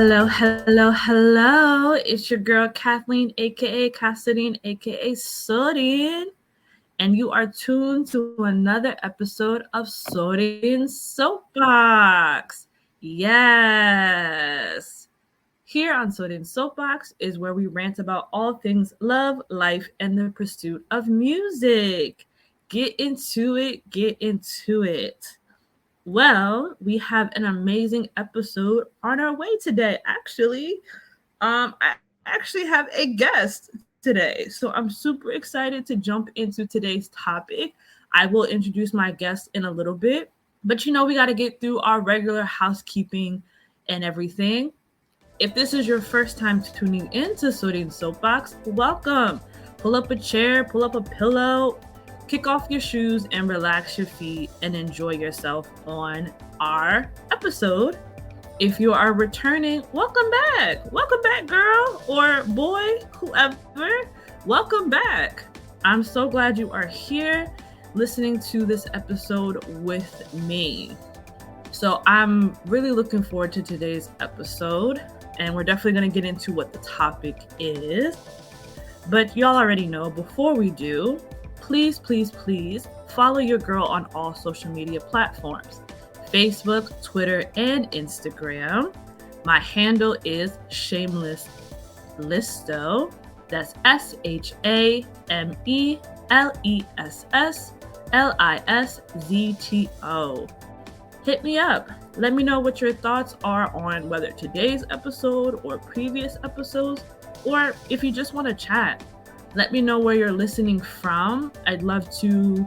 Hello. It's your girl Kathleen, aka Cassadine, aka Sodin, and you are tuned to another episode of Sodin Soapbox. Yes. Here on Sodin Soapbox is where we rant about all things love, life, and the pursuit of music. Get into it, get into it. Well, we have an amazing episode on our way today. I actually have a guest today, so I'm super excited to jump into today's topic. I will introduce my guest in a little bit, but we got to get through our regular housekeeping and everything. If this is your first time tuning into Sodium Soapbox, welcome. Pull up a chair, pull up a pillow, kick off your shoes, and relax your feet and enjoy yourself on our episode. If you are returning, welcome back. Welcome back, girl or boy, whoever. Welcome back. I'm so glad you are here listening to this episode with me. So I'm really looking forward to today's episode, and we're definitely going to get into what the topic is. But y'all already know, before we do, please follow your girl on all social media platforms. Facebook, Twitter, and Instagram. My handle is Shameless Listo. That's ShamelessLissto. Hit me up. Let me know what your thoughts are on whether today's episode or previous episodes, or if you just want to chat. Let me know where you're listening from. I'd love to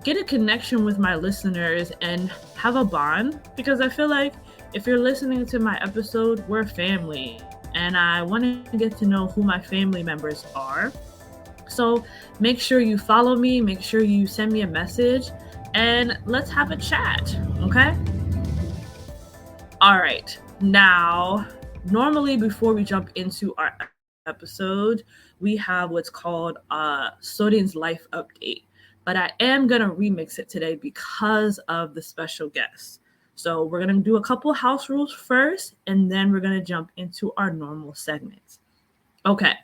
get a connection with my listeners and have a bond, because I feel like if you're listening to my episode, we're family, and I want to get to know who my family members are. So make sure you follow me, make sure you send me a message, and let's have a chat, okay? All right, now, normally before we jump into our episode, we have what's called Sodian's Life Update. But I am going to remix it today because of the special guest. So we're going to do a couple house rules first, and then we're going to jump into our normal segments. Okay,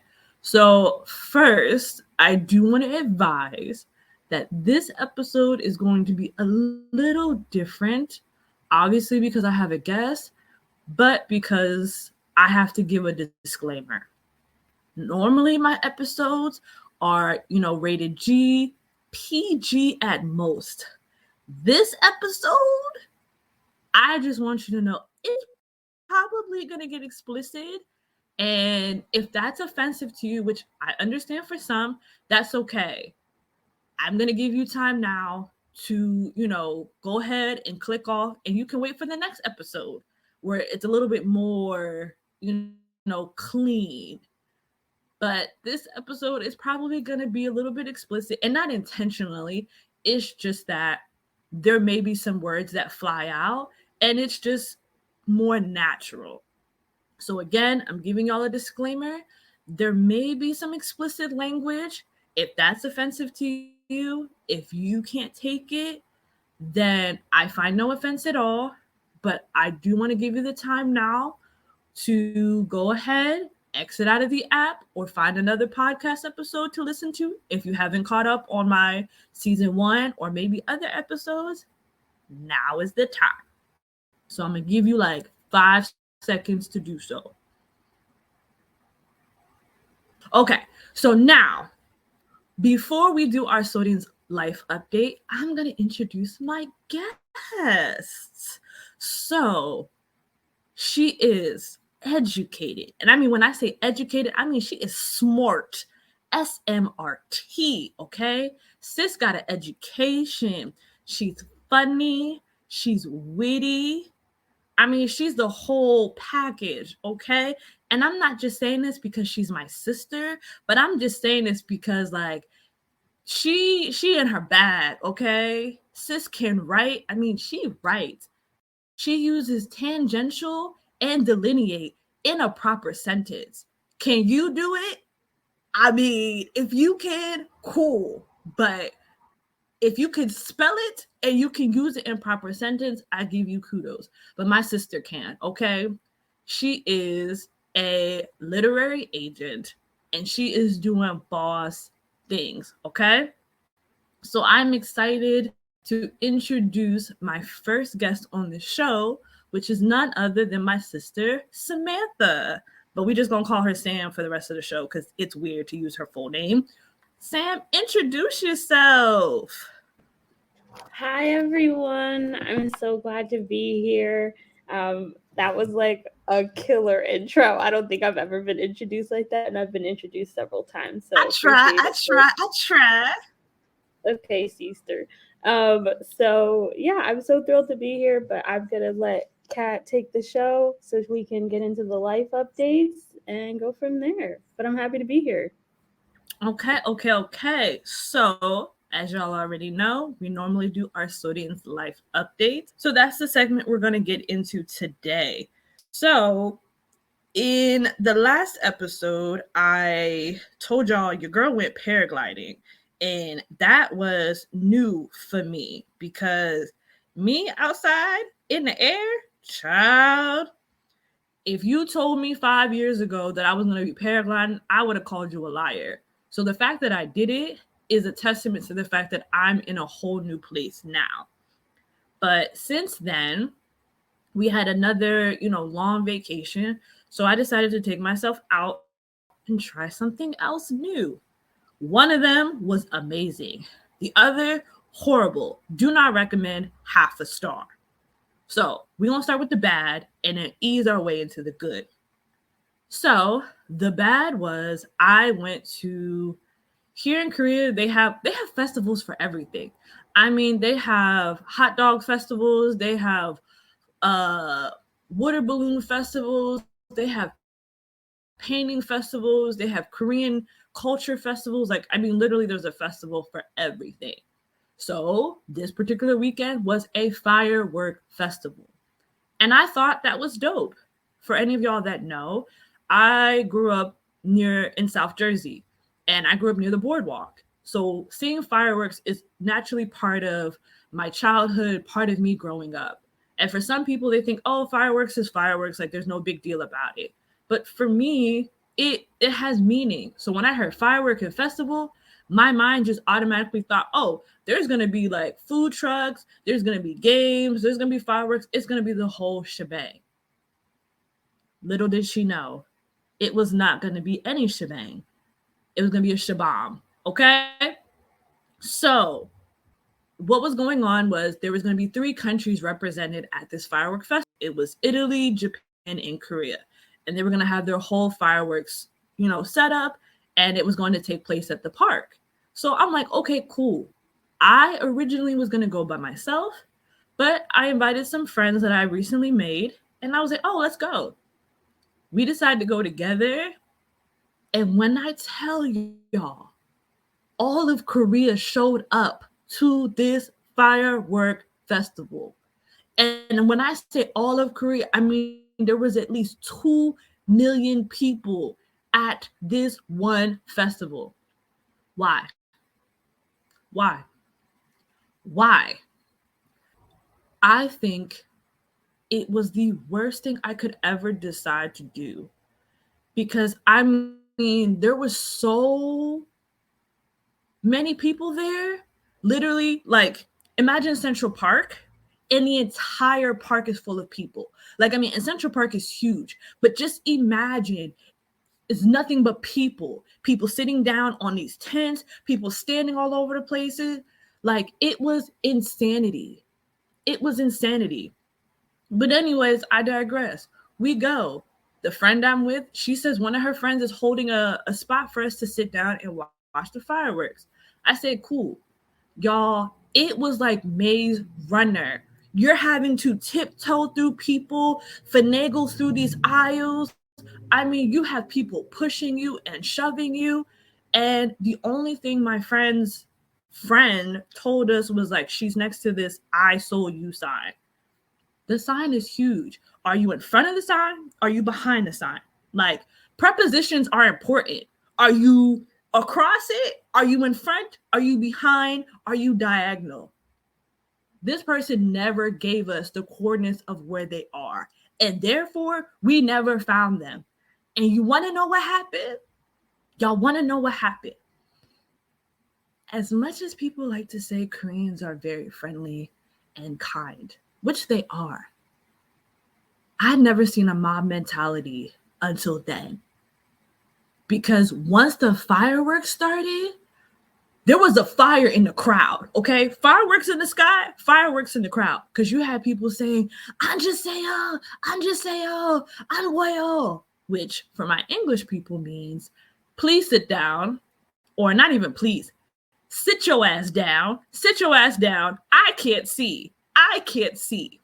so first, I do want to advise that this episode is going to be a little different, obviously because I have a guest, but because I have to give a disclaimer. Normally, my episodes are, rated G, PG at most. This episode, I just want you to know it's probably going to get explicit. And if that's offensive to you, which I understand for some, that's okay. I'm going to give you time now to, go ahead and click off, and you can wait for the next episode where it's a little bit more, clean. But this episode is probably going to be a little bit explicit, and not intentionally. It's just that there may be some words that fly out, and it's just more natural. So again, I'm giving y'all a disclaimer. There may be some explicit language. If that's offensive to you, if you can't take it, then I find no offense at all. But I do want to give you the time now to go ahead, exit out of the app, or find another podcast episode to listen to if you haven't caught up on my season 1 or maybe other episodes. Now is the time. So I'm going to give you like 5 seconds to do so. Okay, so now, before we do our Sodian's life update, I'm going to introduce my guest. So, she is educated. And I mean, when I say educated, I mean she is smart. SMRT, okay? Sis got an education. She's funny. She's witty. I mean, she's the whole package, okay? And I'm not just saying this because she's my sister, but I'm just saying this because, like, she in her bag, okay? Sis can write. I mean, she writes. She uses tangential and delineate in a proper sentence. Can you do it? I mean, if you can, cool. But if you can spell it and you can use it in proper sentence, I give you kudos. But my sister can, okay? She is a literary agent and she is doing boss things, okay? So I'm excited to introduce my first guest on the show, which is none other than my sister, Samantha. But we just gonna call her Sam for the rest of the show because it's weird to use her full name. Sam, introduce yourself. Hi everyone. I'm so glad to be here. That was like a killer intro. I don't think I've ever been introduced like that, and I've been introduced several times. I So try, appreciate I it. try, I try. Okay, sister. So yeah, I'm so thrilled to be here, but I'm gonna let Kat take the show so we can get into the life updates and go from there. But I'm happy to be here. Okay. So, as y'all already know, we normally do our students' life updates. So, that's the segment we're going to get into today. So, in the last episode, I told y'all your girl went paragliding, and that was new for me because me outside in the air, child, if you told me 5 years ago that I was going to be paragliding, I would have called you a liar. So the fact that I did it is a testament to the fact that I'm in a whole new place now. But since then, we had another, long vacation. So I decided to take myself out and try something else new. One of them was amazing. The other, horrible. Do not recommend, half a star. So we're going to start with the bad and then ease our way into the good. So the bad was I went to here in Korea they have festivals for everything. I mean, they have hot dog festivals, they have uh water balloon festivals, they have painting festivals, they have Korean culture festivals. Like, I mean, literally there's a festival for everything. So, this particular weekend was a firework festival. And I thought that was dope. For any of y'all that know, I grew up near in South Jersey and I grew up near the boardwalk. So seeing fireworks is naturally part of my childhood, part of me growing up. And for some people, they think, oh, fireworks is fireworks, like there's no big deal about it. But for me, it has meaning. So when I heard firework and festival, my mind just automatically thought, oh, there's gonna be like food trucks, there's gonna be games, there's gonna be fireworks, it's gonna be the whole shebang. Little did she know, it was not gonna be any shebang. It was gonna be a shabam. Okay? So what was going on was there was going to be three countries represented at this firework festival. It was Italy, Japan, and Korea. And they were going to have their whole fireworks, set up, and it was going to take place at the park. So I'm like, okay, cool. I originally was going to go by myself, but I invited some friends that I recently made, and I was like, oh, let's go. We decided to go together. And when I tell y'all, all of Korea showed up to this firework festival. And when I say all of Korea, I mean there was at least 2 million people at this one festival. Why? Why? Why? I think it was the worst thing I could ever decide to do because I mean, there was so many people there. Literally, like, imagine Central Park and the entire park is full of people. Like, I mean, and Central Park is huge, but just imagine it's nothing but people. People sitting down on these tents, people standing all over the places. Like, it was insanity. It was insanity. But anyways, I digress. We go. The friend I'm with, she says one of her friends is holding a spot for us to sit down and watch the fireworks. I said, cool. Y'all, it was like Maze Runner. You're having to tiptoe through people, finagle through these aisles. I mean, you have people pushing you and shoving you. And the only thing my friend's friend told us was like, she's next to this I sold you sign. The sign is huge. Are you in front of the sign? Are you behind the sign? Like, prepositions are important. Are you across it? Are you in front? Are you behind? Are you diagonal? This person never gave us the coordinates of where they are. and therefore we never found them. And you want to know what happened? Y'all want to know what happened? As much as people like to say Koreans are very friendly and kind, which they are, I'd never seen a mob mentality until then. Because once the fireworks started, there was a fire in the crowd, okay? Fireworks in the sky, fireworks in the crowd. Because you had people saying, 안주세요, 안주세요, 안와요, which for my English people means, please sit down, or not even please, sit your ass down, sit your ass down, I can't see, I can't see.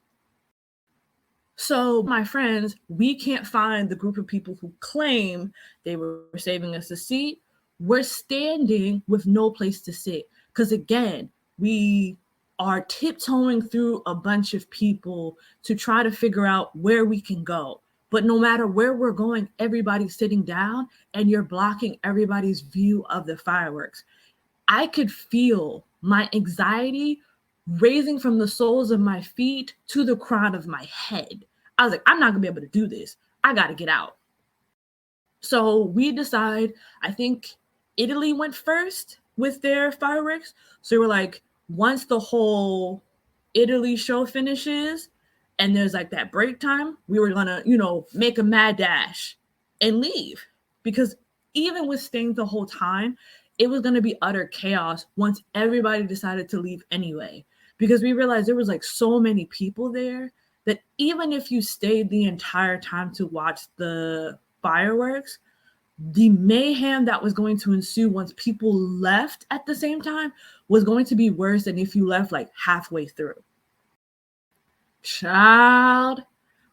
So my friends, we can't find the group of people who claim they were saving us a seat. We're standing with no place to sit. Because again, we are tiptoeing through a bunch of people to try to figure out where we can go. But no matter where we're going, everybody's sitting down and you're blocking everybody's view of the fireworks. I could feel my anxiety raising from the soles of my feet to the crown of my head. I was like, I'm not gonna be able to do this. I gotta get out. So we decide, I think Italy went first with their fireworks. So we're like, once the whole Italy show finishes and there's like that break time, we were gonna, make a mad dash and leave. Because even with staying the whole time, it was gonna be utter chaos once everybody decided to leave anyway. Because we realized there was like so many people there that even if you stayed the entire time to watch the fireworks, the mayhem that was going to ensue once people left at the same time was going to be worse than if you left like halfway through. Child,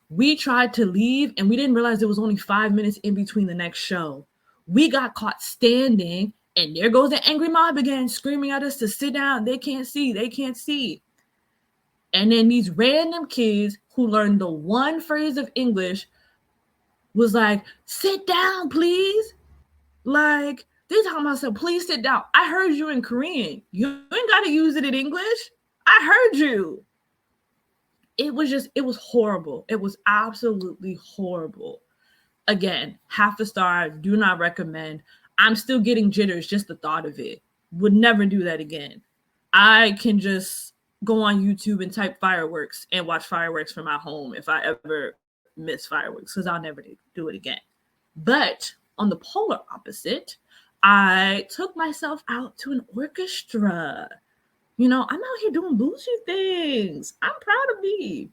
we tried to leave and we didn't realize there was only 5 minutes in between the next show. We got caught standing and there goes the angry mob again, screaming at us to sit down. They can't see, they can't see. And then these random kids who learned the one phrase of English was like, sit down, please. Like, they talking about something, please sit down. I heard you in Korean. You ain't got to use it in English. I heard you. It was horrible. It was absolutely horrible. Again, half a star, do not recommend. I'm still getting jitters, just the thought of it. Would never do that again. I can just go on YouTube and type fireworks and watch fireworks from my home if I ever miss fireworks, because I'll never do it again. But on the polar opposite, I took myself out to an orchestra. I'm out here doing bougie things. I'm proud of me.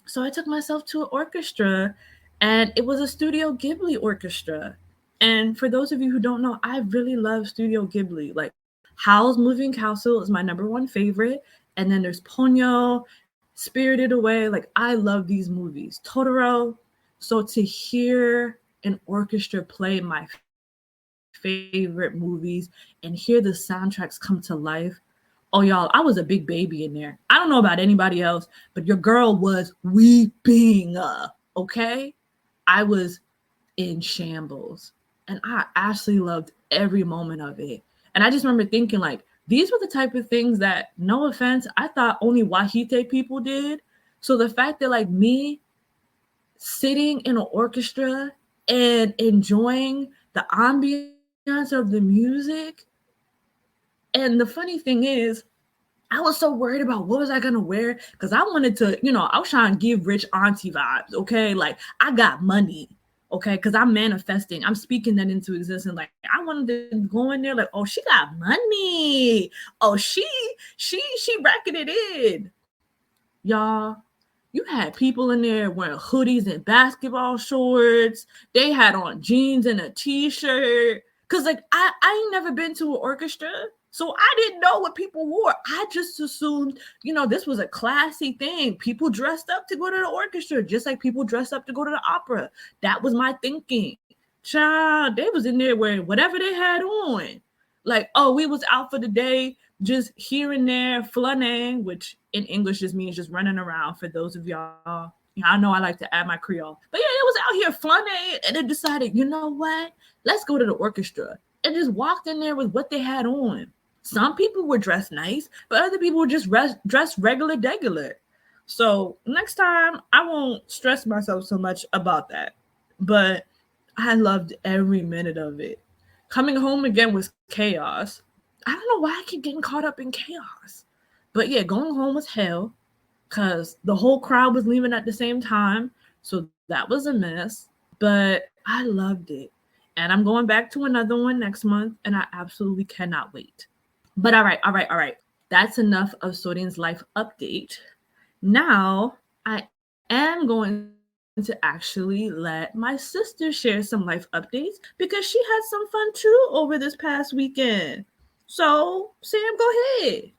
So I took myself to an orchestra, and it was a Studio Ghibli orchestra. And for those of you who don't know, I really love Studio Ghibli. Like, Howl's Moving Castle is my number one favorite. And then there's Ponyo, Spirited Away. Like, I love these movies. Totoro. So to hear an orchestra play my favorite movies and hear the soundtracks come to life. Oh, y'all, I was a big baby in there. I don't know about anybody else, but your girl was weeping, okay? I was in shambles. And I actually loved every moment of it. And I just remember thinking, like, these were the type of things that, no offense, I thought only Wahite people did. So the fact that, like, me sitting in an orchestra and enjoying the ambiance of the music. And the funny thing is, I was so worried about what was I gonna wear, because I wanted to, I was trying to give rich auntie vibes, okay? Like, I got money, okay? Because I'm manifesting, I'm speaking that into existence. Like, I wanted to go in there like, oh, she got money. Oh, she racking it in. Y'all, you had people in there wearing hoodies and basketball shorts. They had on jeans and a t-shirt. Cause like I ain't never been to an orchestra, so I didn't know what people wore. I just assumed, this was a classy thing. People dressed up to go to the orchestra, just like people dressed up to go to the opera. That was my thinking. Child, they was in there wearing whatever they had on. Like, oh, we was out for the day, just here and there, flâner, which in English just means just running around. For those of y'all, I know I like to add my Creole. But yeah, it was out here flâner, and they decided, you know what? Let's go to the orchestra. And just walked in there with what they had on. Some people were dressed nice, but other people were just dressed regular. So next time I won't stress myself so much about that. But I loved every minute of it. Coming home again was chaos. I don't know why I keep getting caught up in chaos. But yeah, going home was hell because the whole crowd was leaving at the same time. So that was a mess. But I loved it. And I'm going back to another one next month, and I absolutely cannot wait. But all right. That's enough of Sodian's life update. Now, I am going to actually let my sister share some life updates because she had some fun too over this past weekend. So, Sam, go ahead.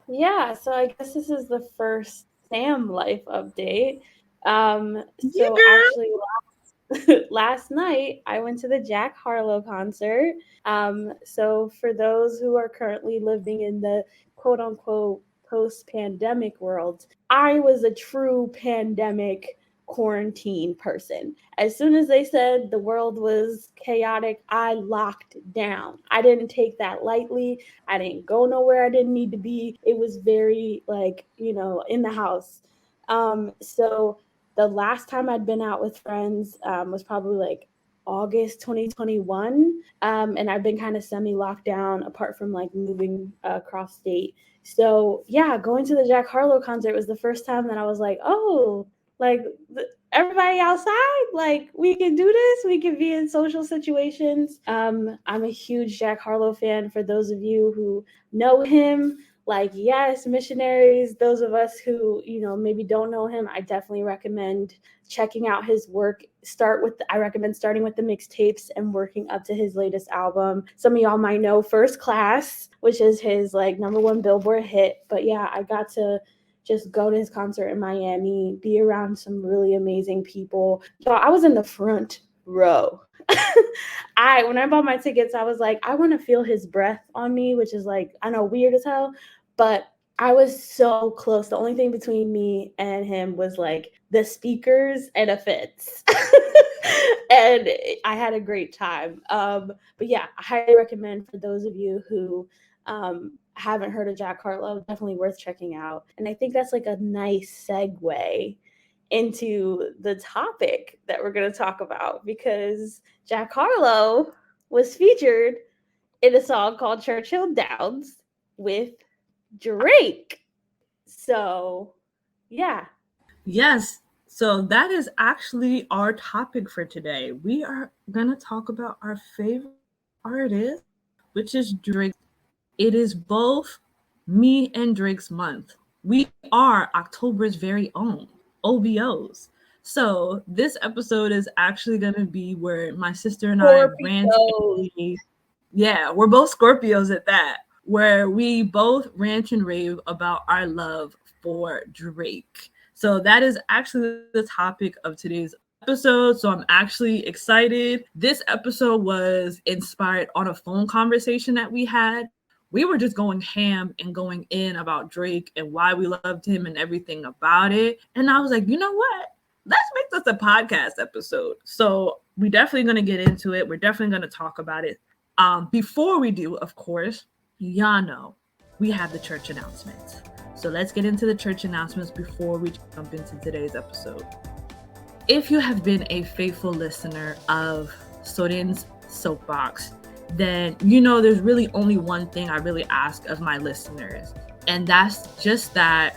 Yeah, so I guess this is the first Sam life update. Yeah, So girl. actually last night I went to the Jack Harlow concert. So for those who are currently living in the quote unquote post pandemic world, I was a true pandemic quarantine person. As soon as they said the world was chaotic, I locked down. I didn't take that lightly. I didn't go nowhere I didn't need to be. It was very like, in the house. So the last time I'd been out with friends was probably like August 2021. And I've been kind of semi locked down apart from like moving across state. So, yeah, going to the Jack Harlow concert was the first time that I was like, oh, like everybody outside, like we can do this, we can be in social situations. I'm a huge Jack Harlow fan. For those of you who know him, like, yes, missionaries, those of us who maybe don't know him, I definitely recommend checking out his work. I recommend starting with the mixtapes and working up to his latest album. Some of y'all might know First Class, which is his like number one Billboard hit. But yeah, I got to just go to his concert in Miami, be around some really amazing people. Y'all, I was in the front row. When I bought my tickets, I was like, I want to feel his breath on me, which is like, I know, weird as hell, but I was so close. The only thing between me and him was like the speakers and a fence. And I had a great time. But yeah, I highly recommend for those of you who haven't heard of Jack Harlow, definitely worth checking out. And I think that's like a nice segue into the topic that we're going to talk about, because Jack Harlow was featured in a song called Churchill Downs with Drake. So, yeah. Yes. So that is actually our topic for today. We are going to talk about our favorite artist, which is Drake. It is both me and Drake's month. We are October's very own OBOs. So this episode is actually going to be where my sister and I rant Scorpio. and rave. Yeah, we're both Scorpios at that, where we both rant and rave about our love for Drake. So that is actually the topic of today's episode. So I'm actually excited. This episode was inspired on a phone conversation that we had. We were just going ham and going in about Drake and why we loved him and everything about it. And I was like, you know what? Let's make this a podcast episode. So we're definitely going to get into it. We're definitely going to talk about it. Before we do, of course, y'all know we have the church announcements. So let's get into the church announcements before we jump into today's episode. If you have been a faithful listener of Sodian's Soapbox, then you know there's really only one thing I really ask of my listeners. And that's just that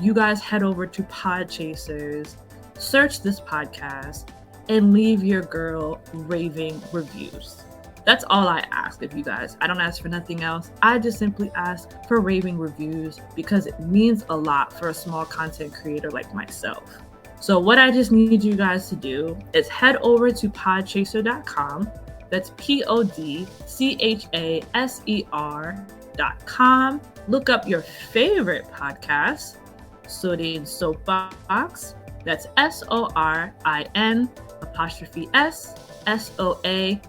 you guys head over to Podchasers, search this podcast, and leave your girl raving reviews. That's all I ask of you guys. I don't ask for nothing else. I just simply ask for raving reviews because it means a lot for a small content creator like myself. So what I just need you guys to do is head over to podchaser.com. That's podchaser.com. Look up your favorite podcast, Sodian Soapbox. That's SORIN apostrophe S SOAPBOX.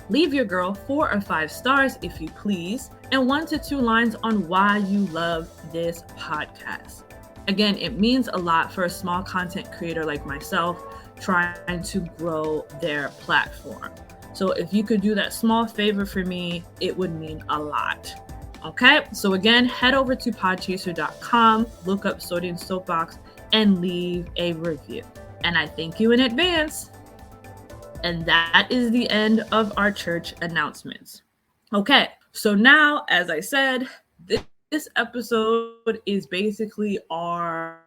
Leave your girl 4 or 5 stars if you please, and 1 to 2 lines on why you love this podcast. Again, it means a lot for a small content creator like myself trying to grow their platform. So if you could do that small favor for me, it would mean a lot. Okay, so again, head over to podchaser.com, look up Sodium Soapbox, and leave a review. And I thank you in advance. And that is the end of our church announcements. Okay, so now, as I said, this episode is basically we're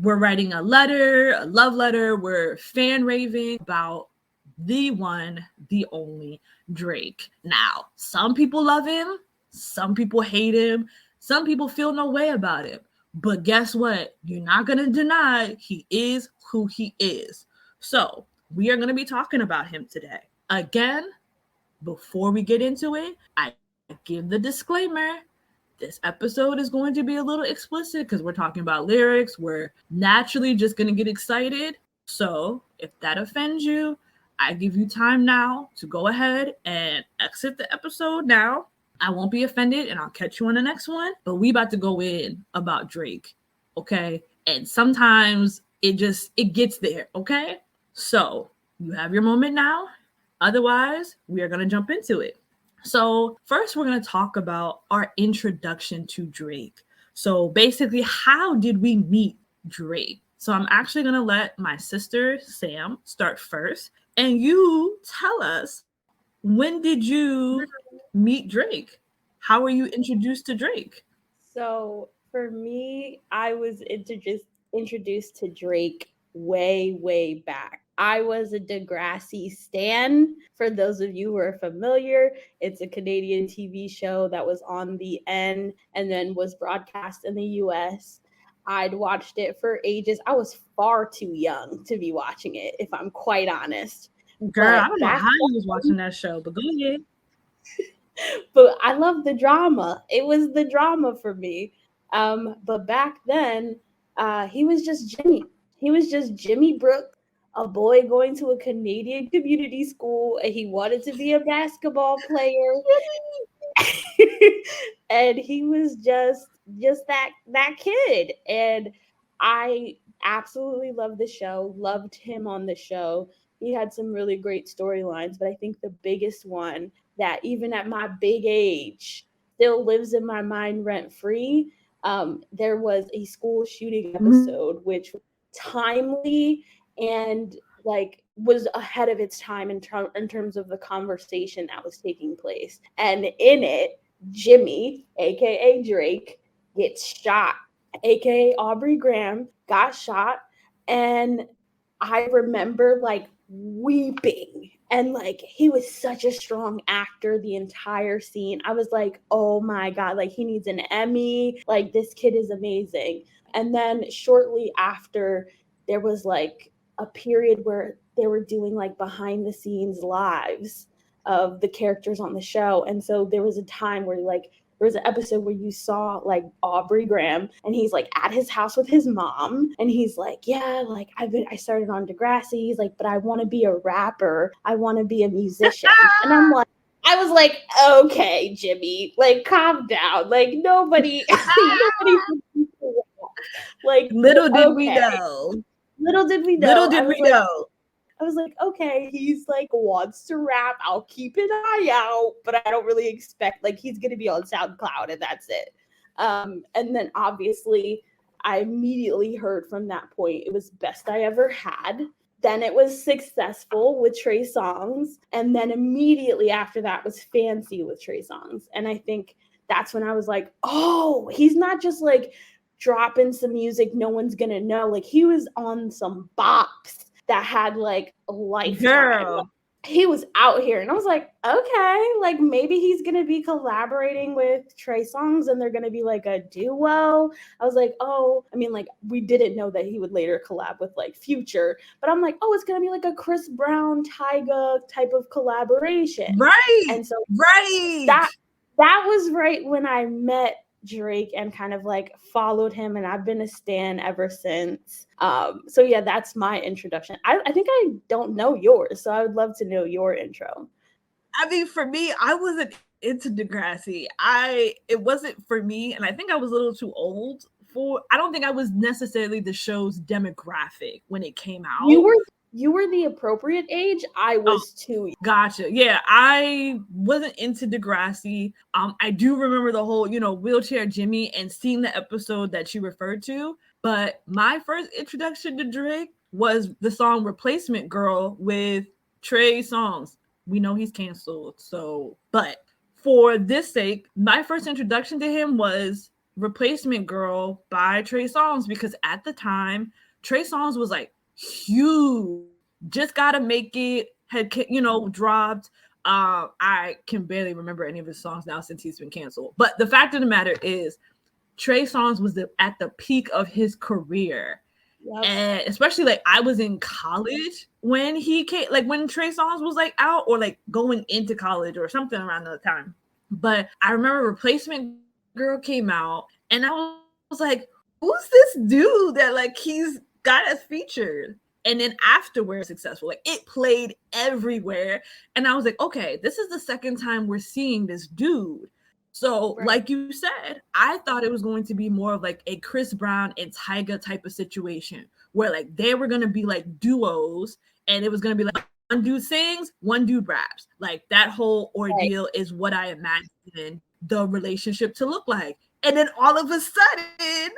writing a love letter, we're fan raving about the one, the only Drake. Now, some people love him, some people hate him, some people feel no way about him. But guess what? You're not going to deny he is who he is. So, we are going to be talking about him today. Again, before we get into it, I give the disclaimer. This episode is going to be a little explicit because we're talking about lyrics. We're naturally just going to get excited. So if that offends you, I give you time now to go ahead and exit the episode now. I won't be offended and I'll catch you on the next one. But we about to go in about Drake, okay? And sometimes it gets there, okay? So you have your moment now. Otherwise, we are going to jump into it. So first, we're going to talk about our introduction to Drake. So basically, how did we meet Drake? So I'm actually going to let my sister, Sam, start first. And you tell us, when did you meet Drake? How were you introduced to Drake? So for me, I was introduced to Drake way back. I was a Degrassi stan. For those of you who are familiar, it's a Canadian TV show that was on the N and then was broadcast in the US. I'd watched it for ages. I was far too young to be watching it, if I'm quite honest. Girl, I don't know how you was watching that show, but go ahead. But I love the drama. It was the drama for me. But back then, he was just Jimmy. He was just Jimmy Brooks, a boy going to a Canadian community school, and he wanted to be a basketball player. And he was just that kid. And I absolutely loved the show, loved him on the show. He had some really great storylines, but I think the biggest one that even at my big age still lives in my mind rent free. There was a school shooting episode, which was timely and like was ahead of its time in terms of the conversation that was taking place. And in it, Jimmy, aka Drake, gets shot, aka Aubrey Graham, got shot. And I remember like weeping, and like he was such a strong actor the entire scene. I was like, oh my god, like he needs an Emmy, like this kid is amazing. And then shortly after, there was like a period where they were doing like behind the scenes lives of the characters on the show. And so there was a time where like there was an episode where you saw like Aubrey Graham, and he's like at his house with his mom, and he's like, yeah, like I started on Degrassi. He's like, but I want to be a rapper. I want to be a musician. And I was like, okay, Jimmy, like calm down. Like nobody like Little did we know. Little did we know. Little did we know. I was like, okay, he's like wants to rap. I'll keep an eye out, but I don't really expect like he's gonna be on SoundCloud and that's it. And then obviously I immediately heard from that point it was Best I Ever Had. Then it was Successful with Trey Songz, and then immediately after that was Fancy with Trey Songz. And I think that's when I was like, oh, he's not just like dropping some music no one's gonna know. Like he was on some bops that had like a lifetime. Girl. He was out here, and I was like, okay, like maybe he's gonna be collaborating with Trey Songz and they're gonna be like a duo. I was like, oh, I mean, like we didn't know that he would later collab with like Future, but I'm like, oh, it's gonna be like a Chris Brown Tyga type of collaboration, right? And so right, that was right when I met Drake and kind of like followed him, and I've been a stan ever since. So yeah, that's my introduction. I think I don't know yours, so I would love to know your intro. I mean, for me, I wasn't into Degrassi. It wasn't for me, and I think I was a little too old for. I don't think I was necessarily the show's demographic when it came out. You were you were the appropriate age. I was too. Gotcha. Yeah, I wasn't into Degrassi. I do remember the whole, wheelchair Jimmy and seeing the episode that you referred to. But my first introduction to Drake was the song "Replacement Girl" with Trey Songz. We know he's canceled, but for this sake, my first introduction to him was "Replacement Girl" by Trey Songz, because at the time Trey Songz was like huge. Just Gotta Make It had dropped. I can barely remember any of his songs now since he's been canceled. But the fact of the matter is, Trey Songz was at the peak of his career. Yep. And especially like I was in college when he came, like when Trey Songz was like out, or like going into college or something around that time. But I remember Replacement Girl came out, and I was like, who's this dude that like he's got us featured? And then afterwards, successful, like it played everywhere. And I was like, okay, this is the second time we're seeing this dude. So, right, like you said, I thought it was going to be more of like a Chris Brown and Tyga type of situation, where like they were going to be like duos, and it was going to be like one dude sings, one dude raps. Like that whole ordeal is what I imagined the relationship to look like. And then all of a sudden,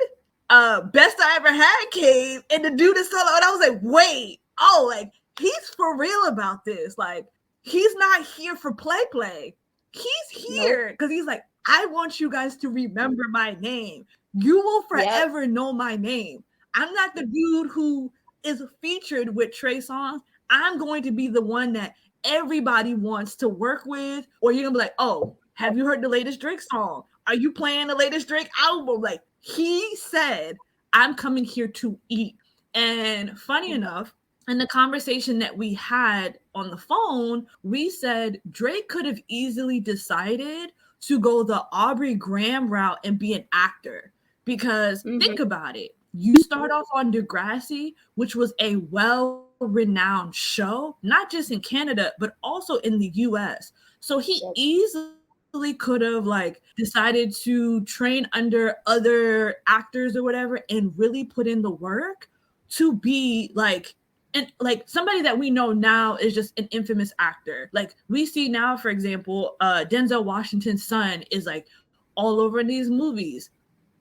Best I Ever Had came, and the dude is solo, and I was like, wait, like he's for real about this. Like he's not here for play. He's here because he's like, I want you guys to remember my name. You will forever know my name. I'm not the dude who is featured with Trey Songz. I'm going to be the one that everybody wants to work with. Or you're gonna be like, oh, have you heard the latest Drake song? Are you playing the latest Drake album? Like he said, I'm coming here to eat. And funny enough, in the conversation that we had on the phone, we said Drake could have easily decided to go the Aubrey Graham route and be an actor. Because think about it. You start off on Degrassi, which was a well-renowned show, not just in Canada, but also in the US. So he easily could have like decided to train under other actors or whatever and really put in the work to be like, and like somebody that we know now is just an infamous actor. Like we see now, for example, Denzel Washington's son is like all over in these movies.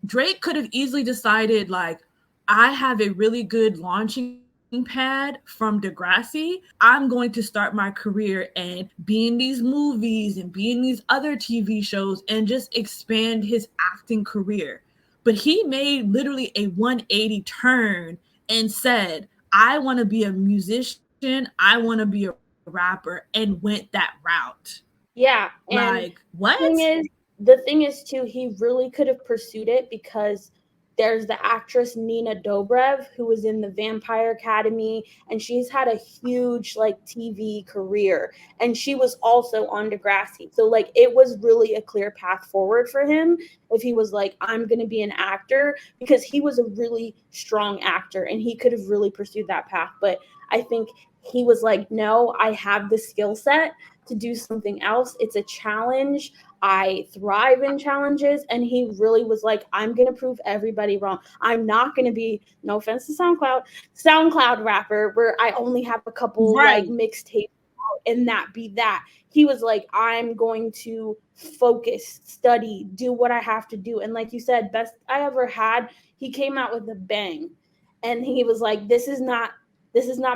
Drake could have easily decided like, I have a really good launching pad from Degrassi. I'm going to start my career and be in these movies and be in these other TV shows and just expand his acting career. But he made literally a 180 turn and said, I want to be a musician. I want to be a rapper, and went that route. Yeah. And like what? The thing is too, he really could have pursued it because there's the actress Nina Dobrev, who was in the Vampire Academy, and she's had a huge like TV career, and she was also on Degrassi. So like it was really a clear path forward for him if he was like, I'm going to be an actor, because he was a really strong actor and he could have really pursued that path. But I think he was like, no, I have the skill set to do something else. It's a challenge. I thrive in challenges. And he really was like, I'm going to prove everybody wrong. I'm not going to be, no offense to SoundCloud rapper where I only have a couple like mixtapes and that be that. He was like, I'm going to focus, study, do what I have to do. And like you said, Best I Ever Had, he came out with a bang. And he was like, this is not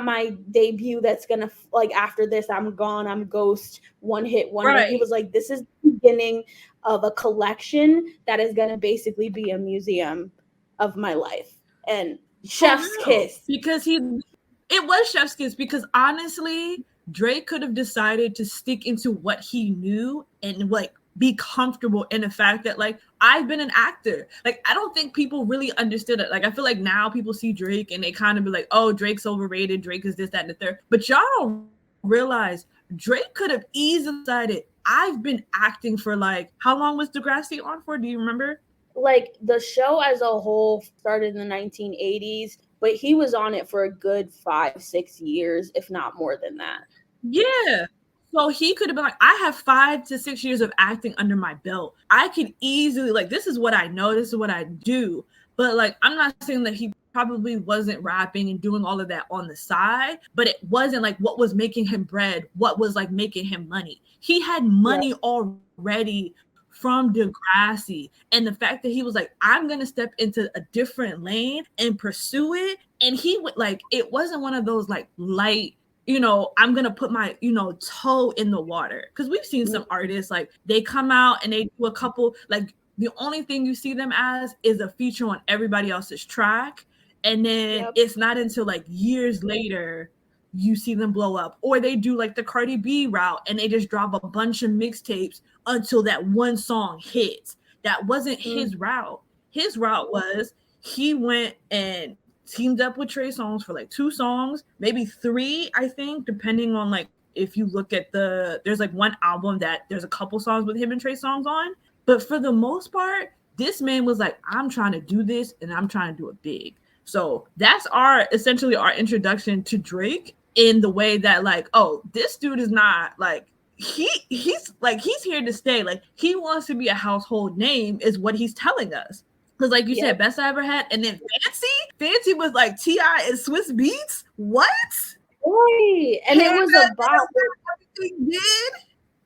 my debut that's gonna like after this I'm gone, I'm ghost, one hit wonder. He was like, this is the beginning of a collection that is gonna basically be a museum of my life. And chef's kiss. Because it was chef's kiss, because honestly Drake could have decided to stick into what he knew and like be comfortable in the fact that like I've been an actor. Like I don't think people really understood it. Like I feel like now people see Drake and they kind of be like, oh, Drake's overrated, Drake is this, that, and the third. But y'all don't realize Drake could have easily decided, I've been acting for like, how long was Degrassi on for? Do you remember? Like the show as a whole started in the 1980s, but he was on it for a good 5-6 years, if not more than that. Yeah. So he could have been like, I have 5 to 6 years of acting under my belt. I could easily, like, this is what I know, this is what I do. But like, I'm not saying that he probably wasn't rapping and doing all of that on the side, but it wasn't like what was making him bread, what was like making him money. He had money already from Degrassi. And the fact that he was like, I'm going to step into a different lane and pursue it. And he would like, it wasn't one of those like light, I'm going to put my, toe in the water. Because we've seen some artists like they come out and they do a couple, like the only thing you see them as is a feature on everybody else's track. And then it's not until like years later you see them blow up, or they do like the Cardi B route and they just drop a bunch of mixtapes until that one song hits. That wasn't his route. His route was he went and teamed up with Trey Songz for like 2 songs, maybe 3, I think, depending on like if you look at there's like one album that there's a couple songs with him and Trey Songz on. But for the most part, this man was like, I'm trying to do this and I'm trying to do it big. So that's essentially our introduction to Drake, in the way that like, oh, this dude is not like, he's here to stay. Like he wants to be a household name is what he's telling us. Because like you said, best I ever had. And then Fancy was like T.I. and Swiss Beats. What? Right. And it was about everything did.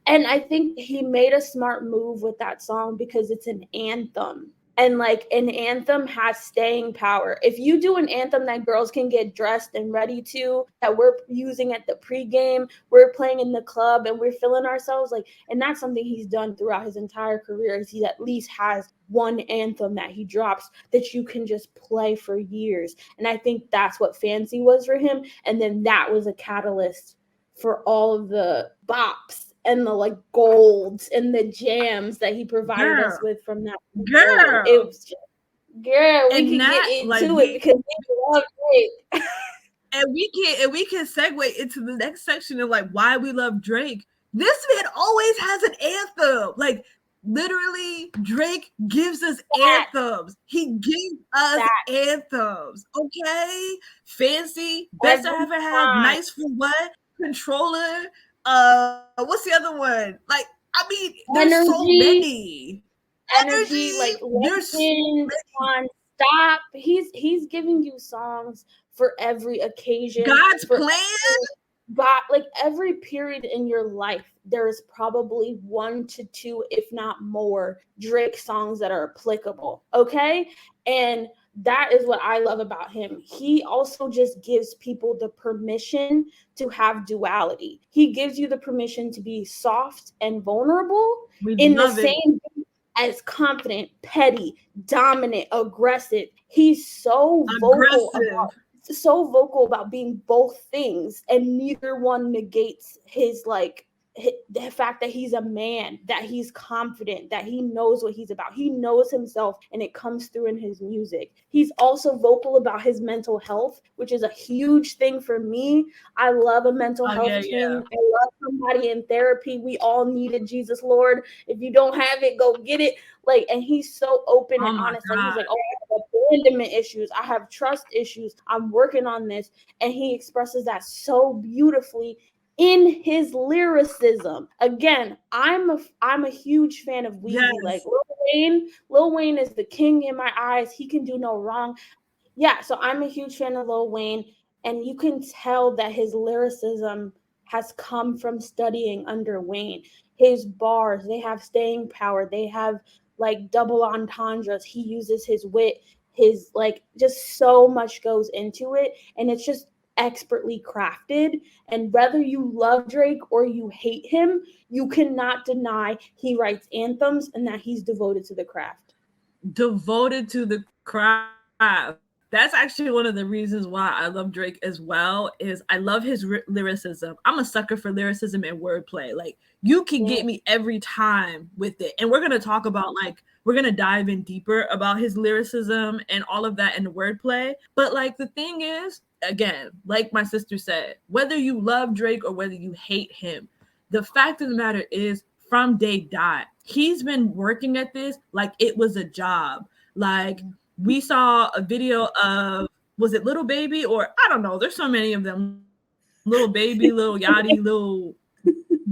And I think he made a smart move with that song because it's an anthem. And like an anthem has staying power. If you do an anthem that girls can get dressed and ready to, that we're using at the pregame, we're playing in the club and we're feeling ourselves, like, and that's something he's done throughout his entire career, is he at least has one anthem that he drops that you can just play for years. And I think that's what Fancy was for him. And then that was a catalyst for all of the bops and the like golds and the jams that he provided us with from that. Girl, it was just, we can get into like, it because we love Drake. and we can segue into the next section of like why we love Drake. This man always has an anthem. Like literally, Drake gives us anthems. He gives us anthems. Okay, Fancy, best I ever had, nice for what, Controller. What's the other one? Like, I mean, there's so many. Energy, like Legend, Non-Stop. He's giving you songs for every occasion. God's plan. But like every period in your life, there is probably 1 to 2, if not more, Drake songs that are applicable. Okay, and that is what I love about him. He also just gives people the permission to have duality. He gives you the permission to be soft and vulnerable in the same as confident, petty, dominant, aggressive. He's so vocal about being both things, and neither one negates his like the fact that he's a man, that he's confident, that he knows what he's about. He knows himself, and it comes through in his music. He's also vocal about his mental health, which is a huge thing for me. I love a mental health king. I love somebody in therapy. We all needed Jesus, Lord. If you don't have it, go get it. Like, and he's so open and honest. Like, he's like, oh, I have abandonment issues. I have trust issues. I'm working on this. And he expresses that so beautifully in his lyricism. Again, I'm a huge fan of Weezy. Like Lil Wayne is the king in my eyes. He can do no wrong. Yeah, so I'm a huge fan of Lil Wayne, and you can tell that his lyricism has come from studying under Wayne. His bars, they have staying power. They have like double entendres. He uses his wit, his like just so much goes into it, and it's just expertly crafted. And whether you love Drake or you hate him, you cannot deny he writes anthems and that he's devoted to the craft. Devoted to the craft. That's actually one of the reasons why I love Drake as well, is I love his lyricism. I'm a sucker for lyricism and wordplay. Like, you can get me every time with it. And we're going to talk about, like, we're going to dive in deeper about his lyricism and all of that and the wordplay. But, like, the thing is, again, like my sister said, whether you love Drake or whether you hate him, the fact of the matter is, from day dot, he's been working at this like it was a job. Like, we saw a video of, was it Little Baby, or I don't know, there's so many of them, Little Baby, Little Yachty, Little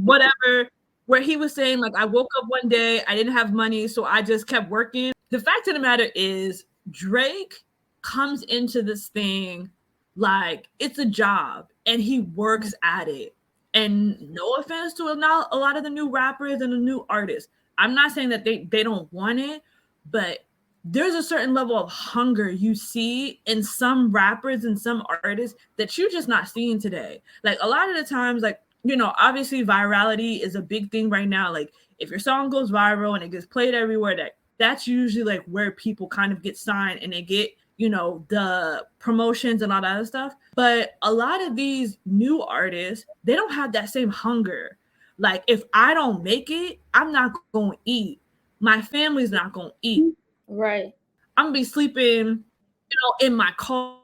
whatever, where he was saying, like, I woke up one day, I didn't have money, so I just kept working. The fact of the matter is, Drake comes into this thing like it's a job and he works at it. And no offense to a lot of the new rappers and the new artists. I'm not saying that they don't want it, but there's a certain level of hunger you see in some rappers and some artists that you're just not seeing today. Like a lot of the times, like, you know, obviously virality is a big thing right now. Like if your song goes viral and it gets played everywhere, that's usually like where people kind of get signed and they get, you know, the promotions and all that other stuff. But a lot of these new artists, they don't have that same hunger. Like if I don't make it, I'm not going to eat. My family's not going to eat. Right. I'm gonna be sleeping, you know, in my car.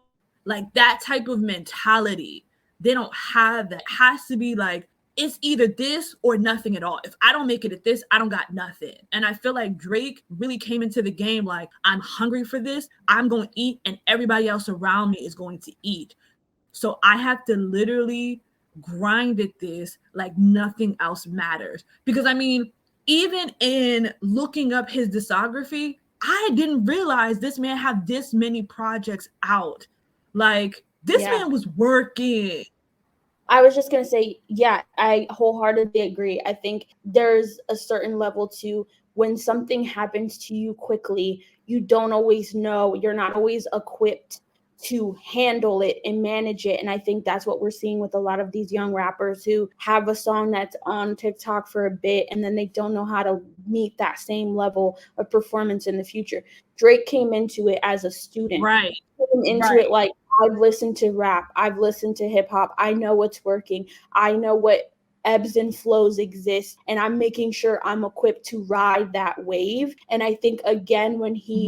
Like that type of mentality. They don't have that. It has to be like it's either this or nothing at all. If I don't make it at this, I don't got nothing. And I feel like Drake really came into the game like I'm hungry for this. I'm going to eat, and everybody else around me is going to eat. So I have to literally grind at this like nothing else matters. Because I mean, even in looking up his discography, I didn't realize this man had this many projects out. Like this man was working. I was just going to say, yeah, I wholeheartedly agree. I think there's a certain level to when something happens to you quickly, you don't always know, you're not always equipped to handle it and manage it. And I think that's what we're seeing with a lot of these young rappers who have a song that's on TikTok for a bit and then they don't know how to meet that same level of performance in the future. Drake came into it as a student. Right. Came into it like, I've listened to rap. I've listened to hip hop. I know what's working. I know what ebbs and flows exist. And I'm making sure I'm equipped to ride that wave. And I think, again, when he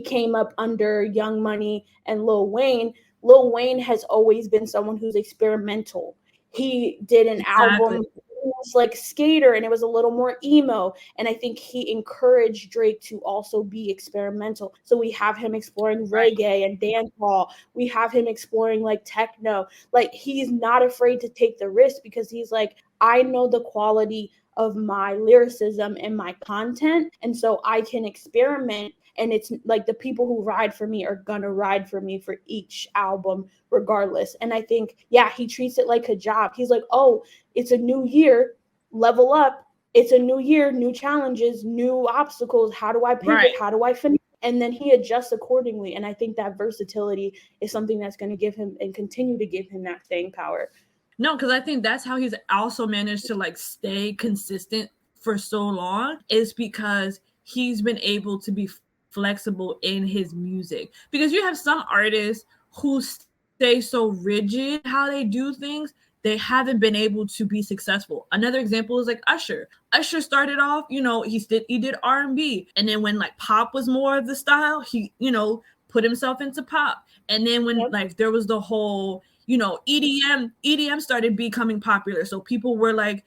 came up under Young Money and Lil Wayne has always been someone who's experimental. He did an album like Skater and it was a little more emo, and I think he encouraged Drake to also be experimental. So we have him exploring reggae and dancehall. We have him exploring like techno. Like he's not afraid to take the risk because he's like, I know the quality of my lyricism and my content, and so I can experiment. And it's like the people who ride for me are gonna ride for me for each album regardless. And I think, yeah, he treats it like a job. He's like, oh, it's a new year, level up. It's a new year, new challenges, new obstacles. How do I pivot? How do I finish? And then he adjusts accordingly. And I think that versatility is something that's going to give him and continue to give him that staying power. No, because I think that's how he's also managed to like stay consistent for so long, is because he's been able to be flexible in his music. Because you have some artists who stay so rigid how they do things, they haven't been able to be successful. Another example is like Usher. Usher started off, you know, he did R&B, and then when like pop was more of the style, he, you know, put himself into pop. And then when like there was the whole, you know, EDM started becoming popular. So people were like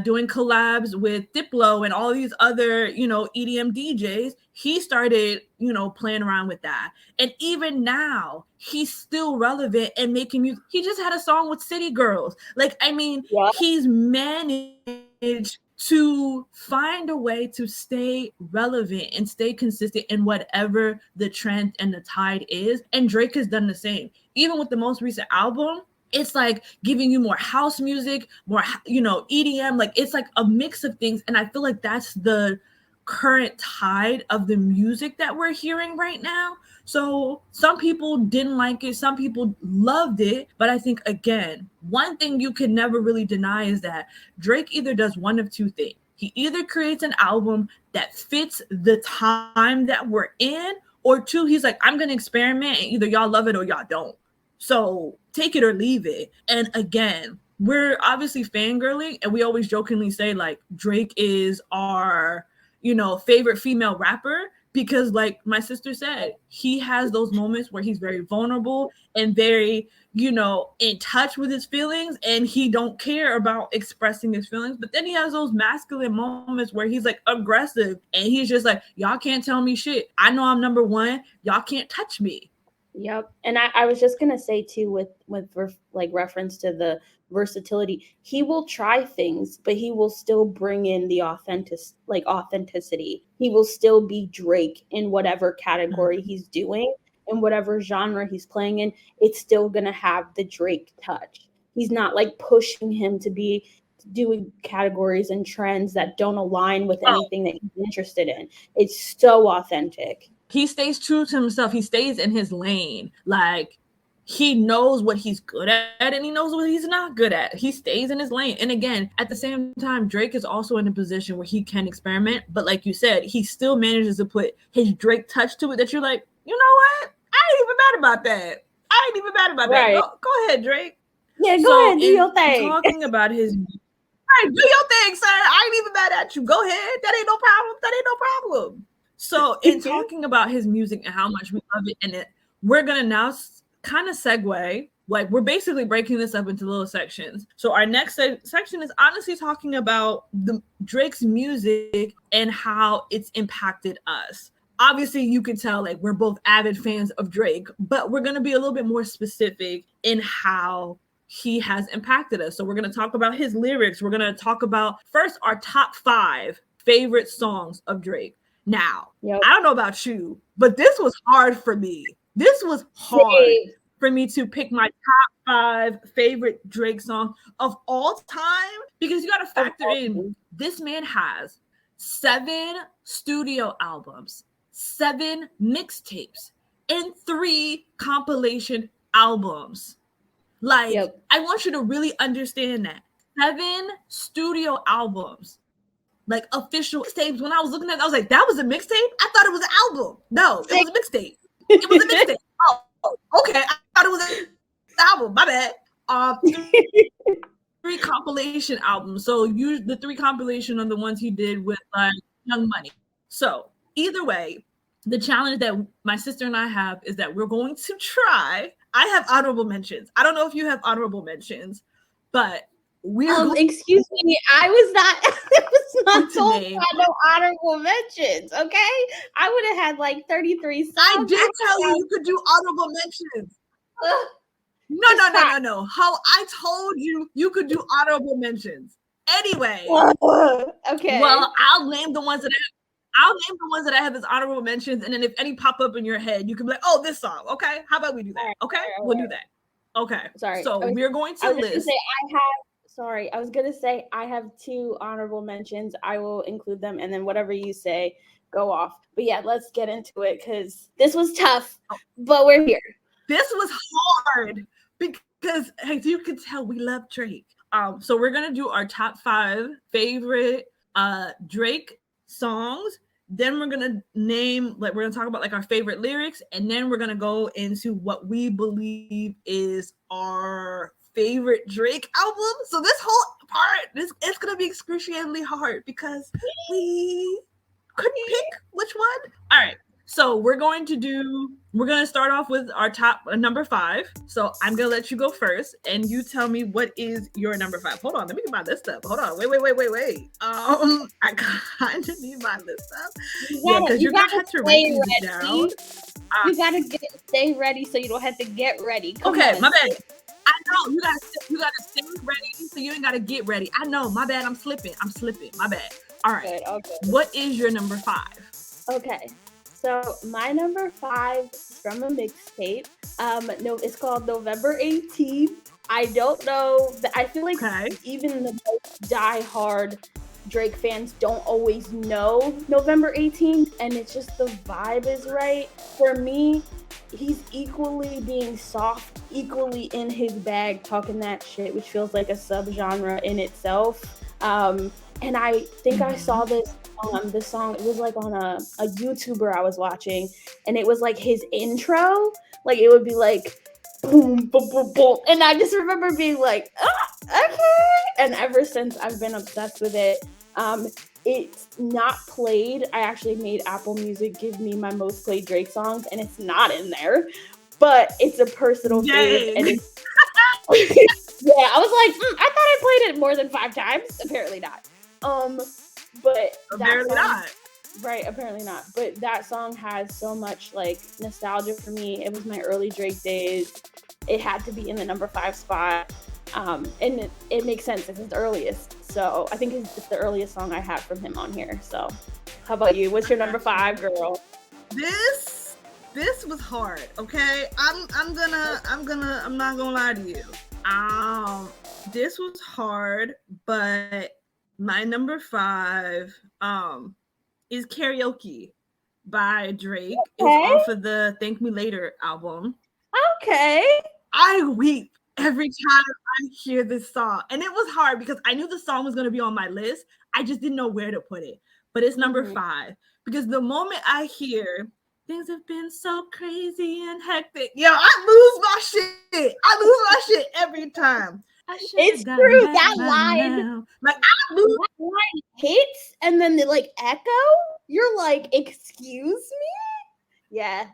doing collabs with Diplo and all these other, you know, EDM DJs. He started, you know, playing around with that. And even now, he's still relevant and making music. He just had a song with City Girls. Like, I mean, he's managed to find a way to stay relevant and stay consistent in whatever the trend and the tide is. And Drake has done the same. Even with the most recent album, it's like giving you more house music, more, you know, EDM. Like it's like a mix of things. And I feel like that's the current tide of the music that we're hearing right now. So some people didn't like it, some people loved it, but I think, again, one thing you can never really deny is that Drake either does one of two things. He either creates an album that fits the time that we're in, or two, he's like, I'm gonna experiment and either y'all love it or y'all don't. So take it or leave it. And again, we're obviously fangirling, and we always jokingly say like Drake is our, you know, favorite female rapper, because like my sister said, he has those moments where he's very vulnerable and very, you know, in touch with his feelings, and he don't care about expressing his feelings. But then he has those masculine moments where he's like aggressive and he's just like, y'all can't tell me shit. I know I'm number one. Y'all can't touch me. Yep. And I was just going to say too, with like reference to the versatility, he will try things, but he will still bring in the authenticity. He will still be Drake in whatever category he's doing. in whatever genre he's playing in, it's still going to have the Drake touch. He's not like pushing him to be doing categories and trends that don't align with anything that he's interested in. It's so authentic. He stays true to himself. He stays in his lane. Like, he knows what he's good at and he knows what he's not good at. He stays in his lane. And again, at the same time, Drake is also in a position where he can experiment. But like you said, he still manages to put his Drake touch to it that you're like, you know what? I ain't even mad about that. I ain't even mad about that. Go ahead, Drake. Yeah, go ahead, do your thing. Talking about his... All right, do your thing, sir. I ain't even mad at you. Go ahead. That ain't no problem. That ain't no problem. So in talking about his music and how much we love it, and we're going to now kind of segue. Like, we're basically breaking this up into little sections. So our next section is honestly talking about Drake's music and how it's impacted us. Obviously, you can tell, like, we're both avid fans of Drake, but we're going to be a little bit more specific in how he has impacted us. So we're going to talk about his lyrics. We're going to talk about first our top 5 favorite songs of Drake. Now, I don't know about you, but this was hard for me. This was hard for me to pick my top 5 favorite Drake songs of all time, because you got to factor in, this man has 7 studio albums, 7 mixtapes, and 3 compilation albums. Like, I want you to really understand that. 7 studio albums, like official mixtapes. When I was looking at it, I was like, that was a mixtape? I thought it was an album. No, it was a mixtape. It was a mixtape. Oh, okay. I thought it was an album. My bad. 3 compilation albums. So the 3 compilation are the ones he did with like Young Money. So either way, the challenge that my sister and I have is that we're going to try. I have honorable mentions. I don't know if you have honorable mentions, but we're excuse me, I was not told I had no honorable mentions. Okay, I would have had like 33 songs. I did tell you could do honorable mentions. No. How I told you could do honorable mentions. Anyway, okay. Well, I'll name the ones that I have as honorable mentions, and then if any pop up in your head, you can be like, "Oh, this song." Okay, how about we do that? Okay, we'll do that. Okay. Sorry. So we're going to list. I was gonna say I have 2 honorable mentions. I will include them, and then whatever you say, go off. But yeah, let's get into it because this was tough, but we're here. This was hard because, as you can tell, we love Drake. So we're gonna do our top 5 favorite Drake songs. Then we're gonna we're gonna talk about like our favorite lyrics, and then we're gonna go into what we believe is our favorite Drake album. So this whole part, it's gonna be excruciatingly hard because we couldn't pick which one. All right. So we're going to start off with our top number 5. So I'm going to let you go first and you tell me what is your number 5. Hold on. Let me get my list up. Hold on. Wait. I kind of need my list up. Because you're going to have to write these down. You got to stay ready so you don't have to get ready. Come okay, on. My bad. I know. You got to stay ready so you ain't got to get ready. I know. My bad. I'm slipping. My bad. All right. Okay. What is your number 5? Okay. So my number 5 is from a mixtape. No, it's called November 18th. I don't know. I feel like even the most diehard Drake fans don't always know November 18th, and it's just the vibe is right. For me, he's equally being soft, equally in his bag, talking that shit, which feels like a subgenre in itself. And I think I saw this song. It was like on a YouTuber I was watching, and it was like his intro. Like it would be like boom, boom, boom, boom, and I just remember being like, okay. And ever since I've been obsessed with it. It's not played. I actually made Apple Music give me my most played Drake songs, and it's not in there. But it's a personal favorite. And yeah, I was like, I thought I played it more than 5 times. Apparently not. But apparently not. Right, apparently not. But that song has so much like nostalgia for me. It was my early Drake days. It had to be in the number 5 spot. And it makes sense. It's his earliest. So I think it's the earliest song I have from him on here. So how about you? What's your number 5, girl? This This was hard, okay? I'm not gonna lie to you. This was hard, but my number 5 is Karaoke by Drake. It's Okay. off of the Thank Me Later album. Okay. I weep every time I hear this song. And it was hard because I knew the song was going to be on my list. I just didn't know where to put it. But it's number 5 because the moment I hear things have been so crazy and hectic, I lose my shit. I lose my shit every time. It's true. That line, like I lose. That line hits and then they like echo. You're like, excuse me? Yeah.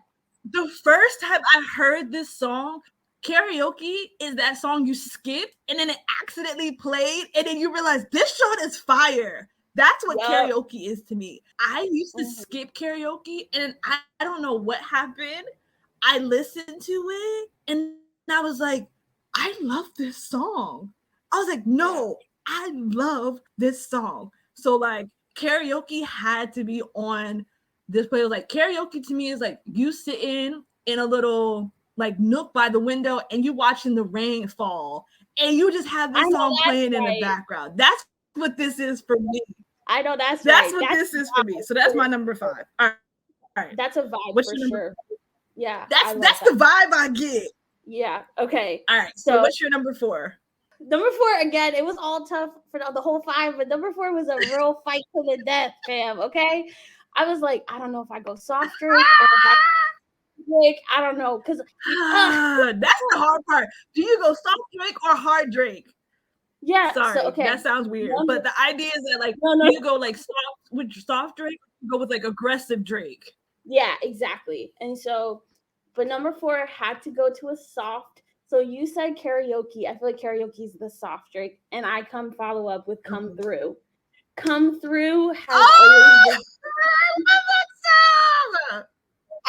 The first time I heard this song, karaoke is that song you skip and then it accidentally played and then you realize this shot is fire. That's what karaoke is to me. I used to skip karaoke and I don't know what happened. I listened to it and I was like, I love this song. I was like, no, I love this song. So like karaoke had to be on this play. Like karaoke to me is like you sitting in a little like nook by the window and you watching the rain fall and you just have this song playing in the background. That's what this is for me. I know that's what this is for me. So that's my number 5. All right. That's a vibe for sure. Yeah. That's the vibe I get. Yeah. Okay. All right. So what's your number 4? Number 4, again, it was all tough for the whole 5, but number 4 was a real fight to the death, fam. Okay. I was like, I don't know if I go soft drink or if I Drake. I don't know. Because that's the hard part. Do you go soft drink or hard drink? Yeah. Sorry. So, that sounds weird. But the idea is that like you go like soft with soft drink, you go with like aggressive drink. Yeah, exactly. And so, but number 4 had to go to a soft. So you said karaoke. I feel like karaoke is the soft drink, and I follow up with "Come Through." "Come Through" has always been.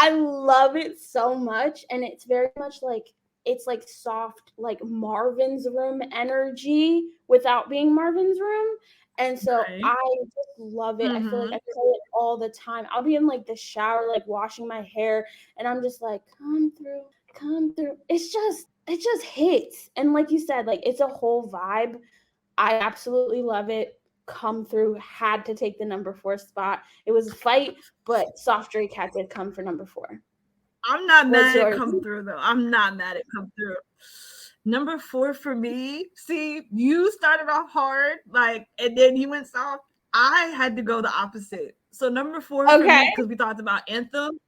I love it so much, and it's very much like it's like soft, like Marvin's Room energy without being Marvin's Room. And so I just love it. I feel like I play it all the time. I'll be in like the shower, like washing my hair, and I'm just like, come through, come through. It just hits. And like you said, like it's a whole vibe. I absolutely love it. Come Through had to take the number 4 spot. It was a fight, but Soft Drake had to come for number 4. I'm not mad at Come Through though. I'm not mad at Come Through. Number 4 for me. See, you started off hard, like, and then you went soft. I had to go the opposite. So number 4 for me, because we talked about anthems.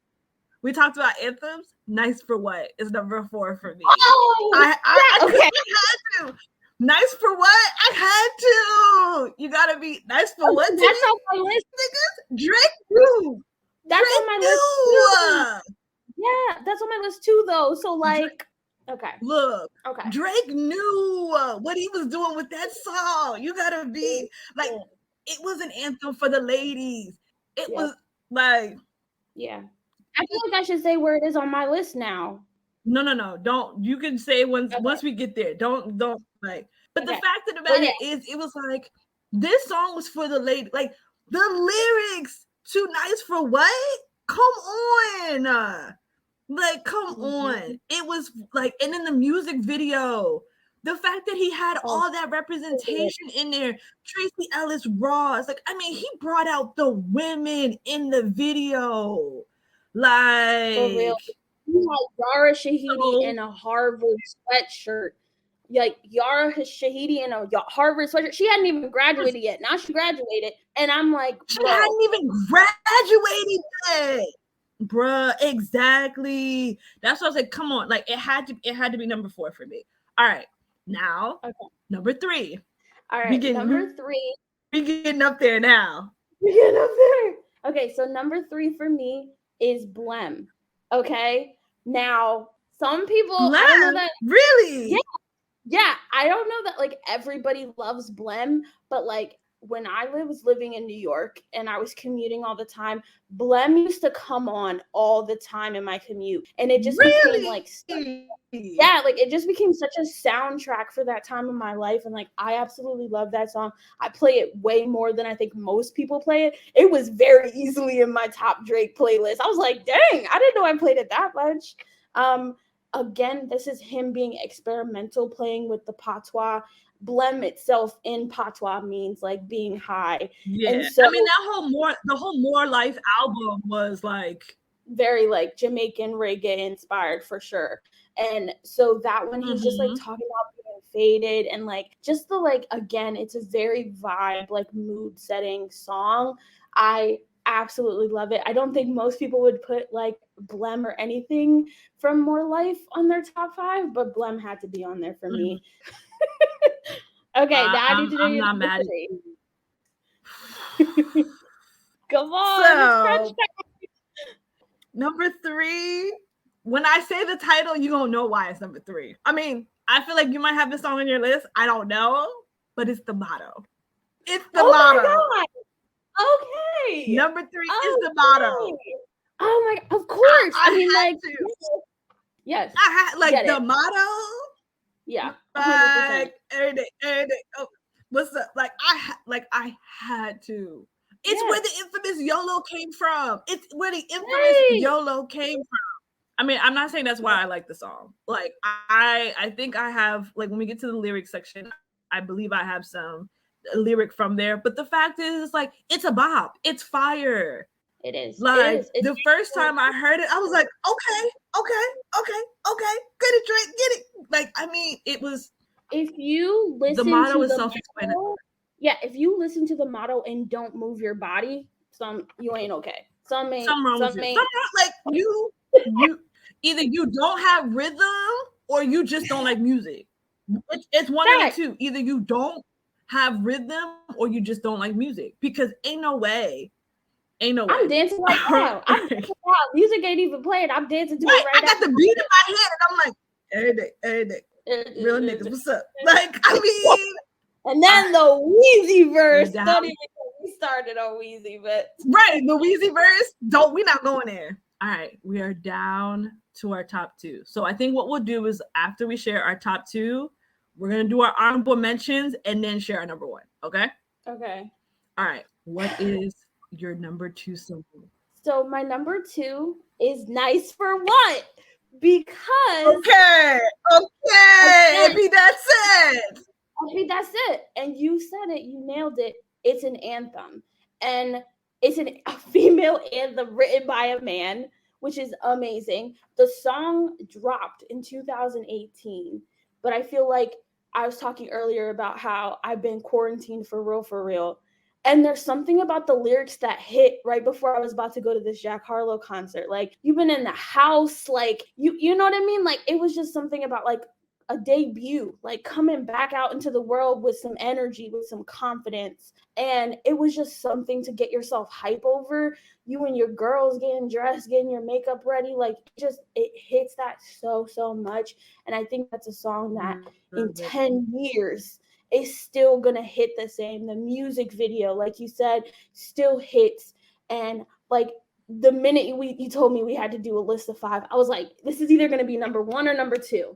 We talked about anthems. Nice for What is number 4 for me. Oh, I had to. Nice for What? I had to. You gotta be nice for what? That's on my list, niggas. Drake knew. That's on my list too. Yeah, that's on my list too, though. So like, okay. Look, Drake knew what he was doing with that song. You gotta be like, it was an anthem for the ladies. It was like, yeah. I feel like I should say where it is on my list now. No. Don't. You can say once we get there. Don't like. But the fact of the matter is, it was like this song was for the lady. Like the lyrics to "Nice for What." Come on, like come on. It was like, and in the music video, the fact that he had all that representation in there. Tracy Ellis Ross, like I mean, he brought out the women in the video, like. For real. He had Yara Shahidi in a Harvard sweatshirt. Like Yara Shahidi in a Harvard sweatshirt. She hadn't even graduated yet. Now she graduated. And I'm like, she hadn't even graduated yet. Bruh, exactly. That's what I was like, come on. Like it had to be number 4 for me. All right. Now, number 3. All right, number 3. We getting up there now. We getting up there. Okay, so number 3 for me is Blem. Okay, now some people Blem? I don't know that really. Yeah, I don't know that like everybody loves Blem, but like when I was living in New York and I was commuting all the time, Blem used to come on all the time in my commute. And it just became like, yeah, like it just became such a soundtrack for that time of my life. And like, I absolutely love that song. I play it way more than I think most people play it. It was very easily in my top Drake playlist. I was like, dang, I didn't know I played it that much. Again, this is him being experimental, playing with the patois. Blem itself in patois means like being high. Yeah. And so I mean, the whole More Life album was like very like Jamaican reggae inspired for sure. And so that when he's just like talking about being faded and like just the like, again, it's a very vibe, like mood setting song. I absolutely love it. I don't think most people would put like Blem or anything from More Life on their top 5, but Blem had to be on there for me. Okay, now I need to know I'm your not mad at you. Come on, so, it's crunch time. Number 3. When I say the title, you gonna know why it's number 3. I mean, I feel like you might have this song on your list. I don't know, but it's the motto. It's the motto. My God. Okay. Number 3 is the motto. Oh my, of course. I mean, like, yes. I had like the motto. Yeah. 100%. Like every day. Oh, what's up? Like I had to. It's where the infamous YOLO came from. It's where the infamous YOLO came from. I mean, I'm not saying that's why I like the song. Like I think I have, like, when we get to the lyrics section, I believe I have some lyric from there. But the fact is, like, it's a bop. It's fire. It is. Like, the first time I heard it, I was like, okay, get it, Drake, get it. Like, I mean, it was. If you listen, the motto is self-explanatory. Yeah, if you listen to the motto and don't move your body, you ain't okay. Some wrong with you. Like you either you don't have rhythm or you just don't like music. It's one of the two. Either you don't have rhythm or you just don't like music, because ain't no way. I'm dancing right now. I'm dancing now. Music ain't even playing. I'm dancing to it right now. I got the beat in my head and I'm like, every day. Real niggas, what's up? Like, I mean. And then the Weezy verse. Don't even get me started on Weezy, but. Right, the Weezy verse. We're not going there. All right, we are down to our top 2. So I think what we'll do is, after we share our top 2, we're going to do our honorable mentions and then share our number 1. Okay? Okay. All right. What is your number 2 song? So my number 2 is Nice for What? Because. Okay. Maybe that's it. Okay, that's it. And you said it. You nailed it. It's an anthem. And it's a female anthem written by a man, which is amazing. The song dropped in 2018, but I feel like I was talking earlier about how I've been quarantined for real. And there's something about the lyrics that hit right before I was about to go to this Jack Harlow concert. Like, you've been in the house, like, you know what I mean? Like, it was just something about, like, a debut, like coming back out into the world with some energy, with some confidence. And it was just something to get yourself hype over. You and your girls getting dressed, getting your makeup ready. Like, it hits that so much. And I think that's a song that in 10 years is still going to hit the same. The music video, like you said, still hits. And like, the minute you told me we had to do a list of 5, I was like, this is either going to be number 1 or number 2.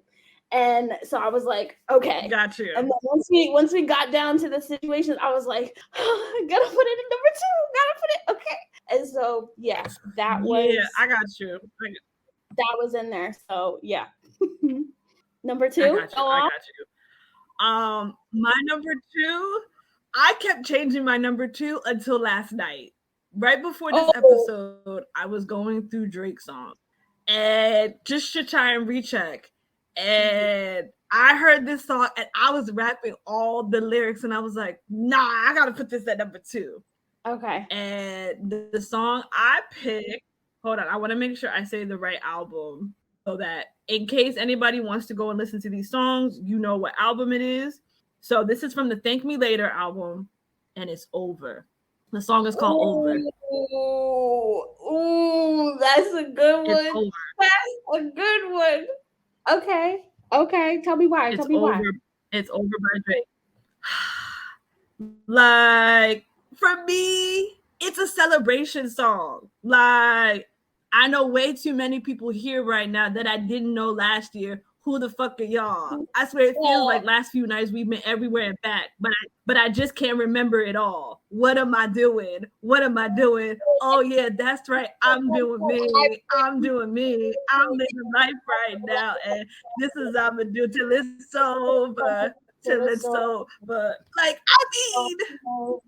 And so I was like, okay. Got you. And then once we got down to the situation, I was like, oh, gotta put it in number 2. Gotta put it. Okay. And so, yeah, that was. Yeah, I got you. That was in there. So, yeah. Number 2. I got you. My number 2, I kept changing my number 2 until last night. Right before this episode, I was going through Drake songs and just to try and recheck. And I heard this song and I was rapping all the lyrics and I was like, nah, I gotta put this at number 2. Okay. And the song I picked, hold on, I want to make sure I say the right album so that in case anybody wants to go and listen to these songs, you know what album it is. So this is from the Thank Me Later album and it's Over. The song is called Over. Ooh, that's a good one. That's a good one. Okay. Tell me why. It's over by Drake. Like, for me, it's a celebration song. Like, I know way too many people here right now that I didn't know last year. Who the fuck are y'all? I swear it feels like last few nights we've been everywhere and back, but I just can't remember it all. What am I doing? What am I doing? Oh yeah, that's right. I'm doing me. I'm doing me. I'm living life right now, and this is I'm gonna do till it's over. Till it's over. Like, I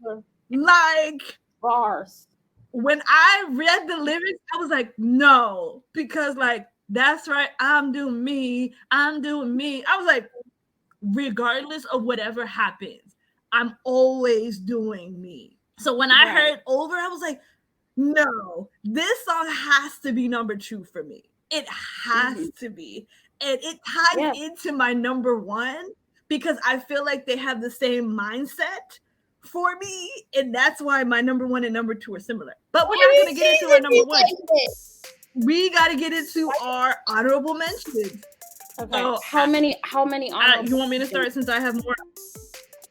mean, like, bars. when I read the lyrics, I was like, no, because like, that's right, I'm doing me, I'm doing me. I was like, regardless of whatever happens, I'm always doing me. So when I heard over, I was like, no, this song has to be number 2 for me. It has to be. And it ties into my number 1 because I feel like they have the same mindset for me. And that's why my number 1 and number 2 are similar. But we're not going to get into our number 1. We got to get into our honorable mentions. Okay. So, how many honorable you want me to start since I have more?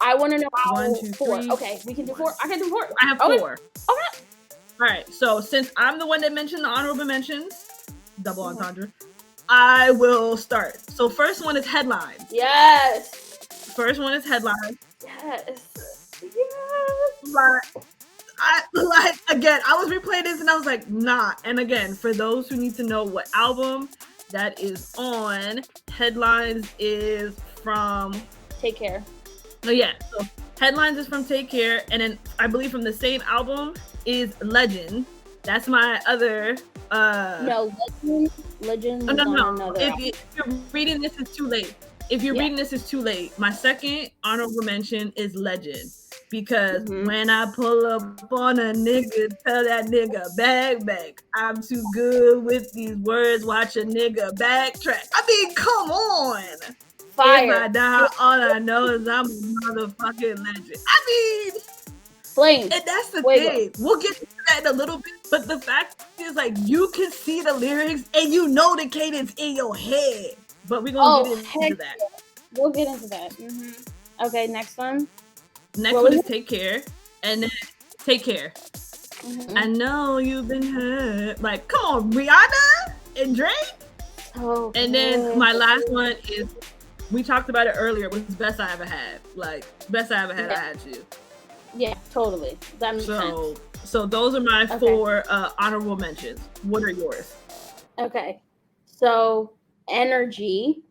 I want to know 1, 2, 4. Okay, we can do 4. I can do 4. I have 4. Okay. All right. So since I'm the one that mentioned the honorable mentions, double entendre, I will start. So first one is headlines. Yes. First one is headlines. Yes. Again, I was replaying this and I was like, nah. And again, for those who need to know what album that is on, headlines is from Take Care. Oh yeah, so headlines is from Take Care, and then I believe from the same album is Legend. That's my other. No, Legend. No. If you're reading this, is too late. If you're reading this, is too late. My second honorable mention is Legend. Because when I pull up on a nigga, tell that nigga back. I'm too good with these words. Watch a nigga backtrack. I mean, come on. Fire. If I die, all I know is I'm a motherfucking legend. I mean, flame. And that's the thing. We'll get to that in a little bit. But the fact is, like, you can see the lyrics and you know the cadence in your head. But we're going to get into that. We'll get into that. Okay, next one. Next one is Take Care. And then Take Care. I know you've been hurt. Like, come on, Rihanna and Drake. Oh, and then my last one is, we talked about it earlier, was Best I Ever Had. Like, Best I Ever Had, I Had You. Yeah, totally. That makes sense. So those are my 4 honorable mentions. What are yours? Okay. So Energy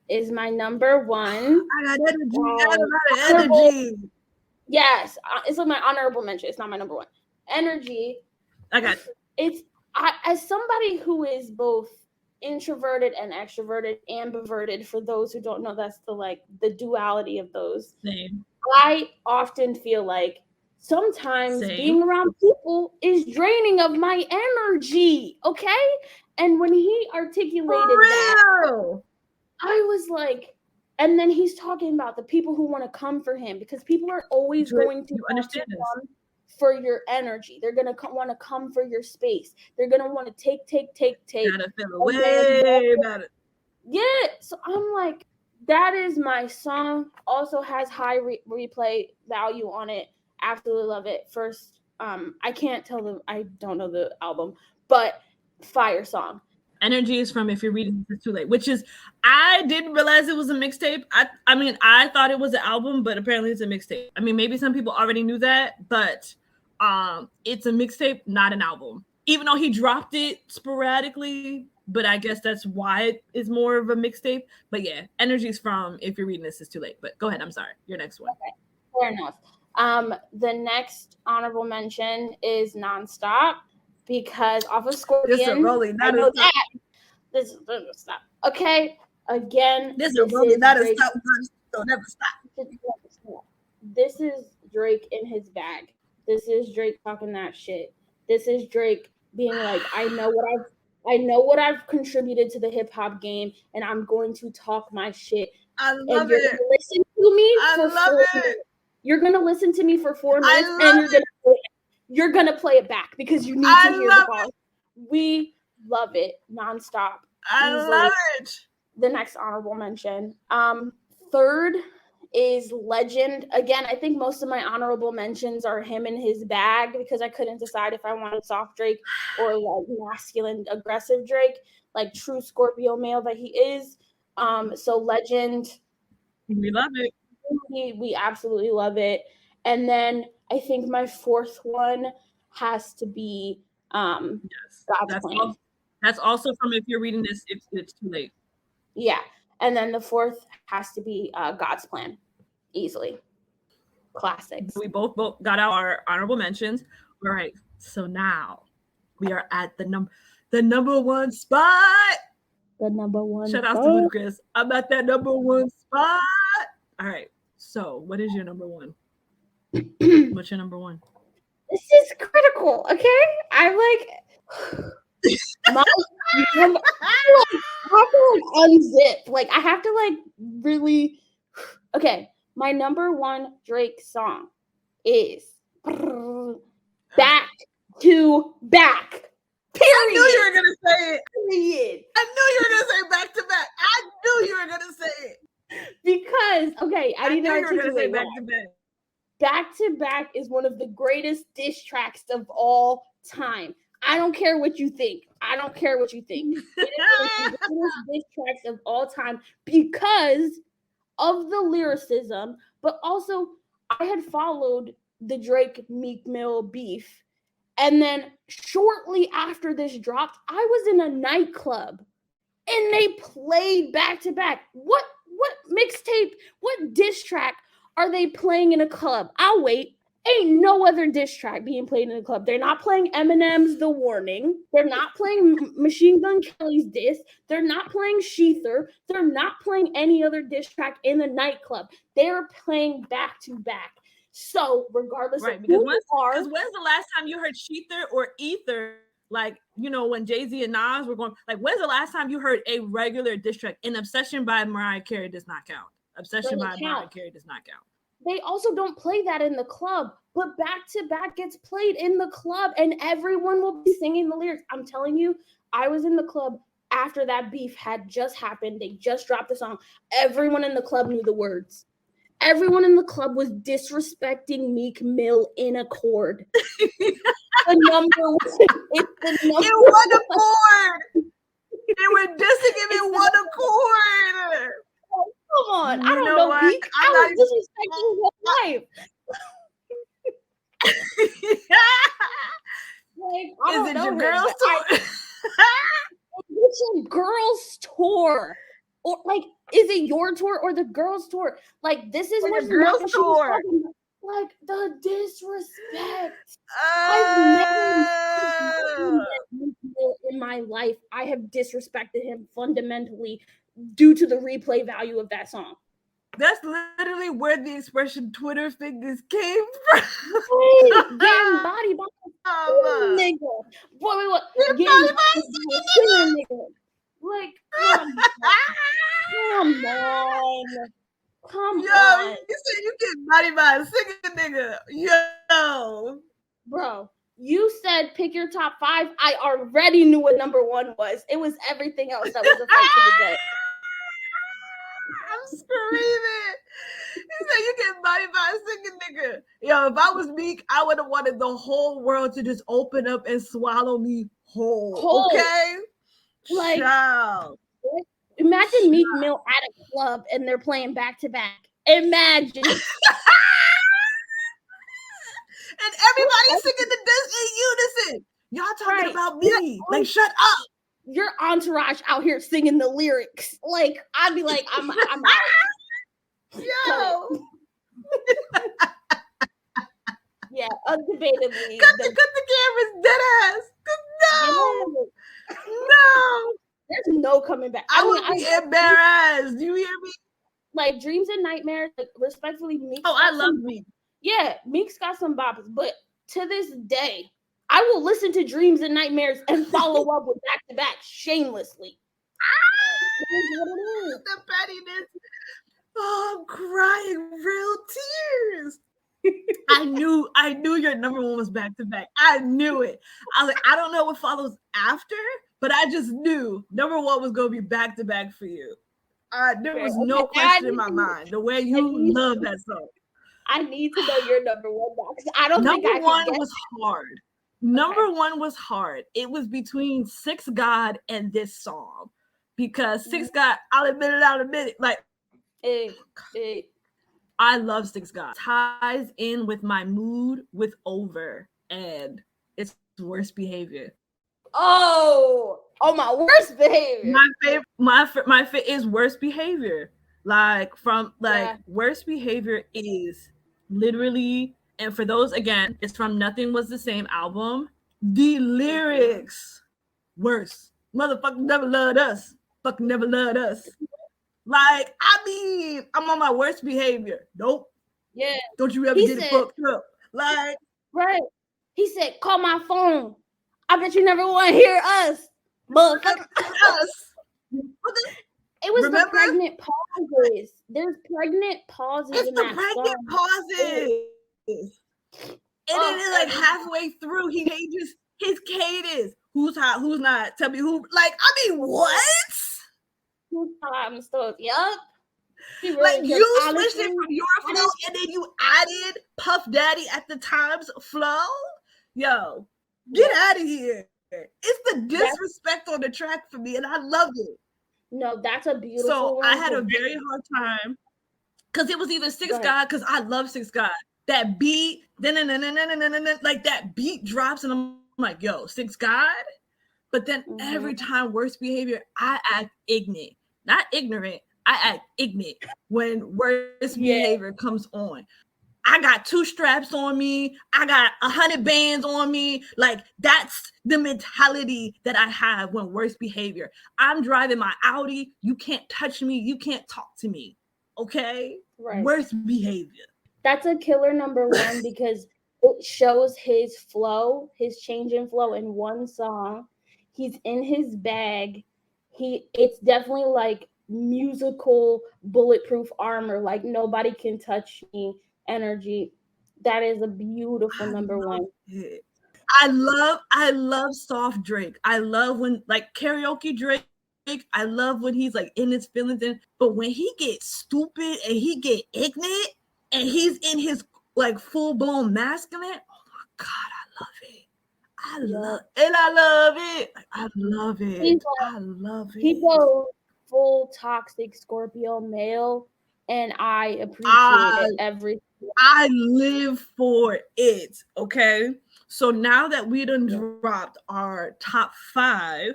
is my number 1. I got energy. I got a lot of energy. Yes, it's like my honorable mention. It's not my number 1. Energy. I got it. As somebody who is both introverted and extroverted, ambiverted, for those who don't know, that's the duality of those. Same. I often feel like sometimes being around people is draining of my energy. Okay. And when he articulated that, I was like, and then he's talking about the people who want to come for him, because people are always going to understand come for your energy. They're going to want to come for your space. They're going to want to take. Gotta feel way better. Yeah. So I'm like, that is my song. Also has high replay value on it. Absolutely love it. First, I can't tell them. I don't know the album, but fire song. Energy is from If You're Reading This, It's Too Late, which is, I didn't realize it was a mixtape. I mean, I thought it was an album, but apparently it's a mixtape. I mean, maybe some people already knew that, but it's a mixtape, not an album. Even though he dropped it sporadically, but I guess that's why it is more of a mixtape. But yeah, Energy is from If You're Reading This, It's Too Late. But go ahead, I'm sorry. Your next one. Okay, fair enough. The next honorable mention is Nonstop, because off of Scorpion. This is rolling, not a stop. This is a stop. Okay, again. This is rolling, not a stop. Don't never stop. This is Drake in his bag. This is Drake talking that shit. This is Drake being like, I know what I've contributed to the hip hop game, and I'm going to talk my shit. I love and you're it. Gonna listen to me I for love 4 it. minutes. You're gonna listen to me for 4 minutes, and you're gonna play it back because you need to hear the bars. We love it. Nonstop. I love it. The next honorable mention. Third is Legend. Again, I think most of my honorable mentions are him and his bag because I couldn't decide if I wanted soft Drake or like masculine, aggressive Drake, like true Scorpio male that he is. So Legend, We love it. we absolutely love it. And then I think my fourth one has to be Yes. God's Plan. That's also from If You're Reading This, it's too late. Yeah. And then the fourth has to be God's Plan. Easily. Classics. We both got out our honorable mentions. All right. So now we are at the number one spot. The number one. Shout out to Ludacris. I'm at that number one spot. All right. So what is your number one? What's your number one? This is critical, okay? I'm like I have to like unzip. Like I have to like really okay. My number one Drake song is Back to Back. Period. I knew you were gonna say it. Period. I knew you were gonna say Back to Back. I knew you were gonna say it. Because okay, I need to articulate Back to Back. Back to Back is one of the greatest diss tracks of all time. I don't care what you think. I don't care what you think. It is one of the greatest diss tracks of all time because of the lyricism, but also I had followed the Drake Meek Mill beef. And then shortly after this dropped, I was in a nightclub and they played Back to Back. What mixtape, what diss track are they playing in a club? I'll wait. Ain't no other diss track being played in a club. They're not playing Eminem's The Warning. They're not playing Machine Gun Kelly's diss. They're not playing Sheether. They're not playing any other diss track in the nightclub. They're playing Back to Back. So regardless of who you are, because when's the last time you heard Sheether or Ether? Like, you know, when Jay-Z and Nas were going, like, when's the last time you heard a regular diss track? And Obsession by Mariah Carey does not count. Obsession by Mariah Carey does not count. They also don't play that in the club, but Back to Back gets played in the club and everyone will be singing the lyrics. I'm telling you, I was in the club after that beef had just happened. They just dropped the song. Everyone in the club knew the words. Everyone in the club was disrespecting Meek Mill in a chord. The number it's the number. In one accord. They were dissing him in one accord. Come on, I don't know, Meek. I was disrespecting your life. Like, is it your girls' tour? It's your girls' tour. Or like, is it your tour or the girls' tour? Like, this is what the girls' tour. Like the disrespect. I've never in my life. I have disrespected him fundamentally due to the replay value of that song. That's literally where the expression Twitter fingers came from. Getting body by a nigga. Boy, what? Getting body by a nigga. Like, come on. Come on. You said you get body by a singing nigga. Yo. Bro, you said pick your top 5. I already knew what number 1 was. It was everything else that was a fight to the death. I'm screaming. You said you get body by a singing nigga. Yo, if I was Meek, I would have wanted the whole world to just open up and swallow me whole. Okay? Like, Child. Imagine Meek Mill at a club and they're playing Back to Back. Imagine. And everybody's singing the diss in unison. Y'all talking about me. Like, shut up. Your entourage out here singing the lyrics. Like, I'd be like, I'm out. Yo. Yeah, undebatably. Cut the cameras, dead ass. No. No. There's no coming back. I would be embarrassed. Do you hear me? Like, Dreams and Nightmares, like, respectfully, Meek. Oh, I love Meek. Yeah, Meek's got some bops, but to this day, I will listen to Dreams and Nightmares and follow up with Back to Back shamelessly. The pettiness. Oh, I'm crying real tears. I knew your number 1 was Back to Back. I knew it. I was like, I don't know what follows after, but I just knew number 1 was gonna be Back to Back for you. There was no question in my mind. The way you love that song. I need to know your number one now, because I don't think I Number one can guess. was hard. Number one was hard. It was between Six God and this song. Because Six God, I'll admit it. Like, I love Six God. Ties in with my mood with Over, and it's Worst Behavior. Oh, my worst behavior. My favorite is Worst Behavior. Like Worst Behavior is literally, and for those again, it's from Nothing Was the Same album. The lyrics, worse. Motherfucker never loved us. Fucking never loved us. Like, I mean, I'm on my worst behavior. Nope. Yeah. Don't you ever get it fucked up. Like, right. He said, call my phone. I bet you never want to hear us. Motherfucker. Us. It was the pregnant pauses. There's pregnant pauses in that song. It's the pregnant pauses. And then it's like halfway through, he changes his cadence. Who's hot? Who's not? Tell me who. Like, I mean, what? Who's hot? I'm still, yup. Like, you switched it from your flow and then you added Puff Daddy at the time's flow? Yo, get out of here. It's the disrespect on the track for me, and I love it. No, that's a beautiful So one. I had a very hard time because it was either Six God, because I love Six God. That beat, like that beat drops, and I'm like, yo, Six God. But then every time Worst Behavior, I act ignorant. Not ignorant, I act ignorant when Worst Behavior comes on. I got 2 straps on me. I got 100 bands on me. Like, that's the mentality that I have when Worst Behavior. I'm driving my Audi. You can't touch me. You can't talk to me. Okay? Right. Worst Behavior. That's a killer number one because it shows his flow, his change in flow in one song. He's in his bag. It's definitely like musical bulletproof armor. Like, nobody can touch me. Energy. That is a beautiful number one. I love soft Drake. I love when, like, karaoke Drake. I love when he's like in his feelings, but when he gets stupid and he get ignorant and he's in his like full blown masculine, oh my god, I love it. I love it. I love it. I love it. He goes full toxic Scorpio male, and I appreciate it every. I live for it. Okay. So now that we done dropped our top 5,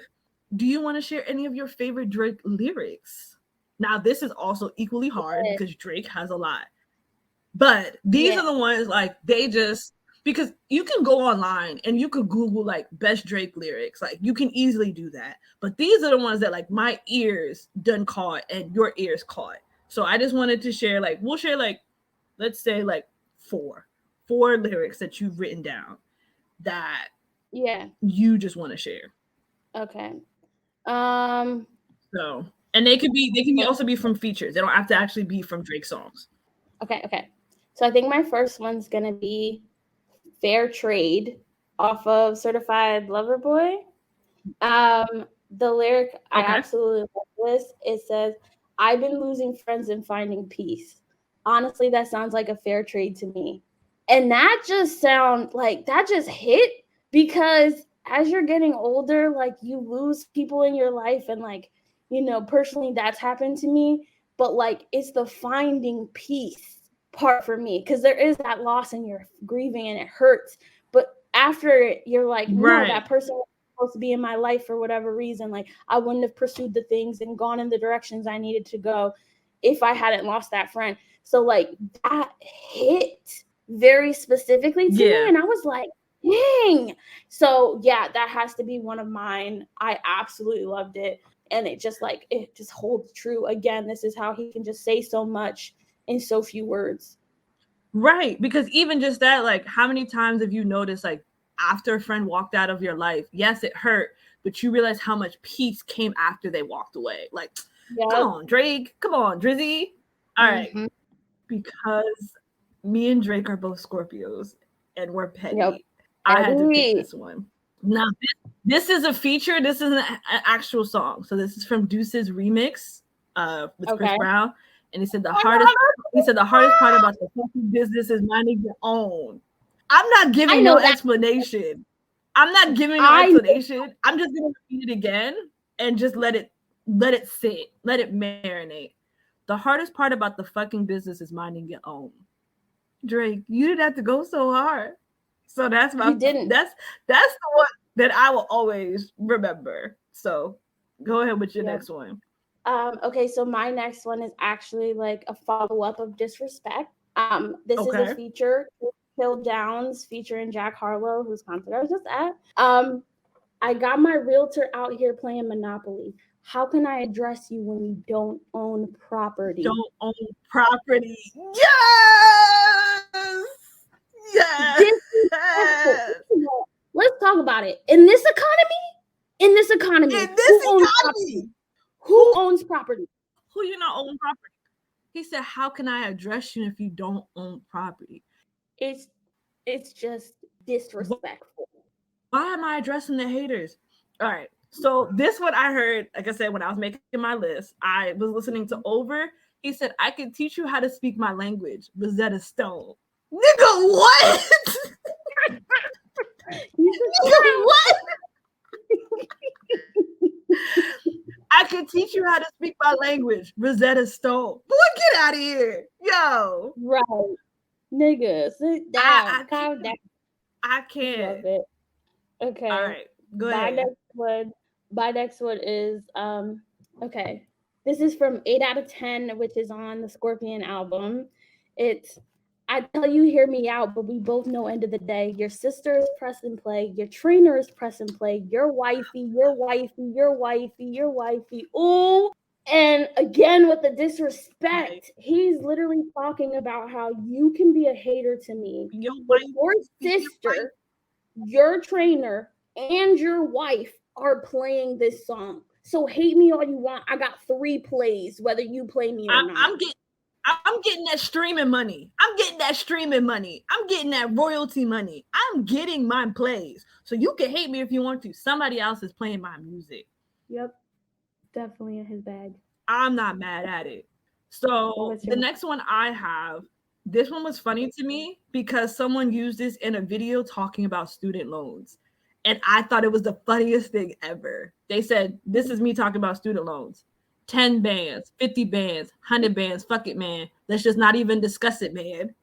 do you want to share any of your favorite Drake lyrics? Now, this is also equally hard because Drake has a lot. But these are the ones, like, they just, because you can go online and you could Google like best Drake lyrics. Like, you can easily do that. But these are the ones that like my ears done caught and your ears caught. So I just wanted to share, like, we'll share like, let's say like 4 lyrics that you've written down that you just want to share. Okay. So, and they can also be from features. They don't have to actually be from Drake songs. Okay. So I think my first one's gonna be Fair Trade off of Certified Lover Boy. The lyric, I absolutely love this. It says, I've been losing friends and finding peace. Honestly, that sounds like a fair trade to me. And that just hit, because as you're getting older, like, you lose people in your life, and like, you know, personally that's happened to me, but like, it's the finding peace part for me, because there is that loss and you're grieving and it hurts, but after you're like, no, that person was supposed to be in my life for whatever reason. Like, I wouldn't have pursued the things and gone in the directions I needed to go if I hadn't lost that friend. So like, that hit very specifically to me, and I was like, dang. So yeah, that has to be one of mine. I absolutely loved it, and it just holds true. Again, this is how he can just say so much in so few words. Right, because even just that, like, how many times have you noticed, like, after a friend walked out of your life, yes, it hurt, but you realize how much peace came after they walked away. Like, come on, Drake. Come on, Drizzy. All right. Because me and Drake are both Scorpios and we're petty. I had to pick this one. Now, this is a feature. This is an actual song. So this is from Deuce's remix. with Chris Brown, and he said the hardest part about the fucking business is minding your own. I'm not giving no explanation. I'm not giving no explanation. I'm just gonna repeat it again and just let it sit, let it marinate. The hardest part about the fucking business is minding your own. Drake, you didn't have to go so hard. So that's my that's the one that I will always remember. So go ahead with your next one. Okay, so my next one is actually like a follow-up of Disrespect. This is a feature, Phil Downs featuring Jack Harlow, whose concert I was just at. I got my realtor out here playing Monopoly. How can I address you when you don't own property? Don't own property. Yes! Yes! Let's talk about it. In this economy, who owns property? Who you not own property? He said, how can I address you if you don't own property? It's just disrespectful. Why am I addressing the haters? All right. So this one I heard, like I said, when I was making my list, I was listening to Over. He said, I can teach you how to speak my language, Rosetta Stone. Nigga, what? Nigga, what? I can teach you how to speak my language, Rosetta Stone. Boy, get out of here. Yo. Right. Nigga, sit down. Calm down. I can't. Love it. Okay. All right. Go ahead. My next one is okay. This is from 8 out of 10, which is on the Scorpion album. It's I tell you, hear me out, but we both know end of the day. Your sister is press and play. Your trainer is press and play. Your wifey. Ooh. And again, with the disrespect, he's literally talking about how you can be a hater to me. Your sister, your trainer, and your wife are playing this song. So hate me all you want. I got 3 plays, whether you play me or not. I'm getting that streaming money. I'm getting that royalty money. I'm getting my plays. So you can hate me if you want to. Somebody else is playing my music. Yep. Definitely in his bag. I'm not mad at it. So the next one I have, this one was funny to me because someone used this in a video talking about student loans. And I thought it was the funniest thing ever. They said, this is me talking about student loans. 10 bands, 50 bands, 100 bands, fuck it, man. Let's just not even discuss it, man.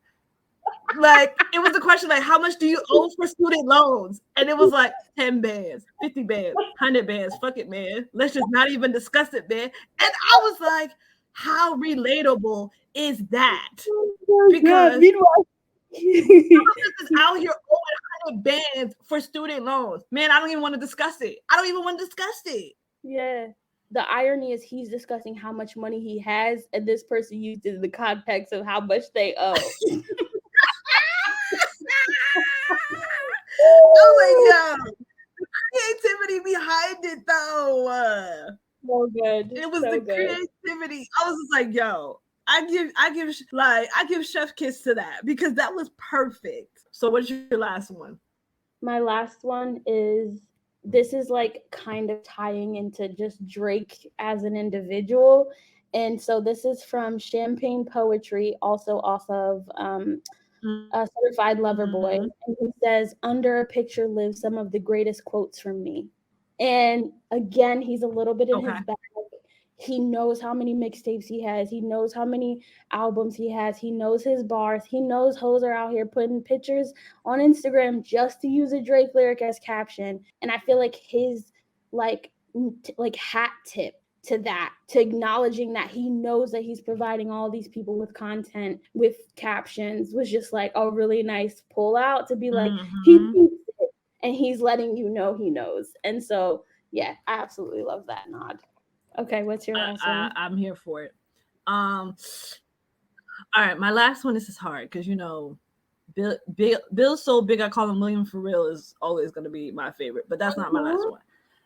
Like, it was a question like, how much do you owe for student loans? And it was like 10 bands, 50 bands, 100 bands, fuck it, man. Let's just not even discuss it, man. And I was like, how relatable is that? Because is out here owing 100 bands for student loans. Man, I don't even want to discuss it. Yeah. The irony is he's discussing how much money he has, and this person used it in the context of how much they owe. Oh my God. The creativity behind it, though. So good. It was the creativity. I was just like, yo, I give chef kiss to that because that was perfect. So what's your last one? My last one is, this is like kind of tying into just Drake as an individual. And so this is from Champagne Poetry, also off of Certified Lover Boy. And he says, under a picture live some of the greatest quotes from me. And again, he's a little bit in his bag. He knows how many mixtapes he has. He knows how many albums he has. He knows his bars. He knows hoes are out here putting pictures on Instagram just to use a Drake lyric as caption. And I feel like his like hat tip to that, to acknowledging that he knows that he's providing all these people with content, with captions, was just like a really nice pull out to be like, he thinks it, and he's letting you know he knows. And so, yeah, I absolutely love that nod. Okay, what's your last one? I'm here for it. All right, my last one. This is hard because Bill's so big. I call him William for real is always going to be my favorite, but that's not my last one.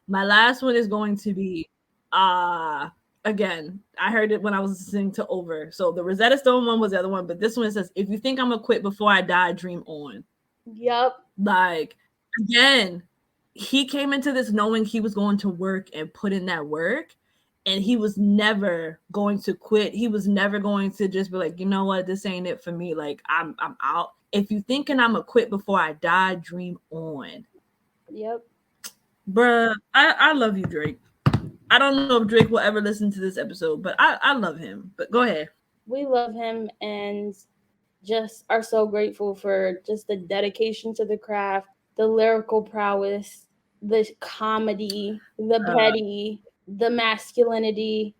My last one is going to be again. I heard it when I was listening to Over. So the Rosetta Stone one was the other one, but this one says, "If you think I'm gonna quit before I die, dream on." Yep. Like again, he came into this knowing he was going to work and put in that work. and he was never going to quit. He was never going to just be like, you know what, this ain't it for me. Like I'm out. If you thinking I'm gonna quit before I die, dream on. Yep. Bruh, I love you, Drake. I don't know if Drake will ever listen to this episode, but I love him. But go ahead. We love him and just are so grateful for just the dedication to the craft, the lyrical prowess, the comedy, the petty, the masculinity,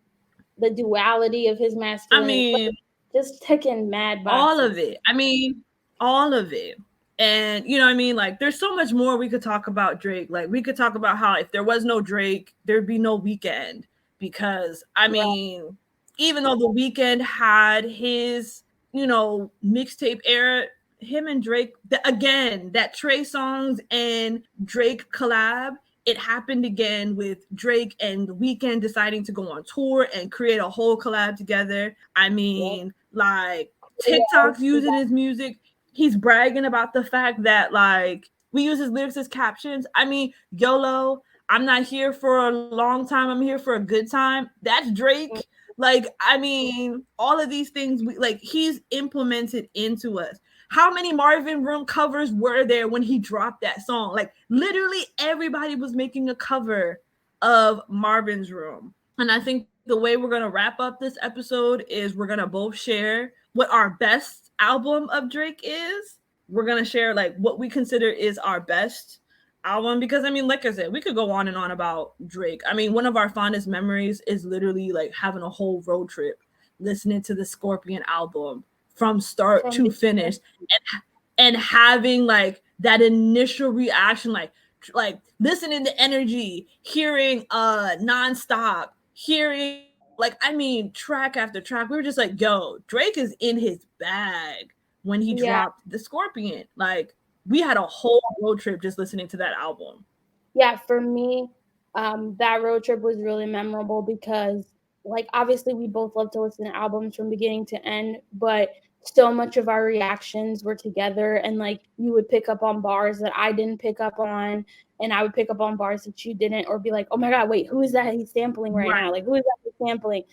the duality of his I masculinity. mean, Just ticking mad all boxes. of it. I mean, all of it. And you know what I mean? Like there's so much more we could talk about Drake. Like we could talk about how if there was no Drake, there'd be no Weekend. Because I mean, even though the Weekend had his, you know, mixtape era, him and Drake, again, that Trey Songz and Drake collab, it happened again with Drake and the Weeknd deciding to go on tour and create a whole collab together. I mean, like TikTok's using his music. He's bragging about the fact that like we use his lyrics as captions. I mean, YOLO, I'm not here for a long time. I'm here for a good time. That's Drake. Like, I mean, all of these things like he's implemented into us. How many Marvin Room covers were there when he dropped that song? Like literally everybody was making a cover of Marvin's Room. And I think the way we're going to wrap up this episode is we're going to both share what our best album of Drake is. We're going to share like what we consider is our best album because I mean, like I said, we could go on and on about Drake. I mean, one of our fondest memories is literally like having a whole road trip listening to the Scorpion album from start to finish and having like that initial reaction, like listening to Energy, hearing Nonstop, hearing like I mean track after track. We were just like, yo, Drake is in his bag when he dropped the Scorpion. Like we had a whole road trip just listening to that album. Yeah, for me, that road trip was really memorable because like obviously we both love to listen to albums from beginning to end, but so much of our reactions were together and like you would pick up on bars that I didn't pick up on and I would pick up on bars that you didn't or be like, oh my God, wait, who is that he's sampling right now? Like who is that he's sampling?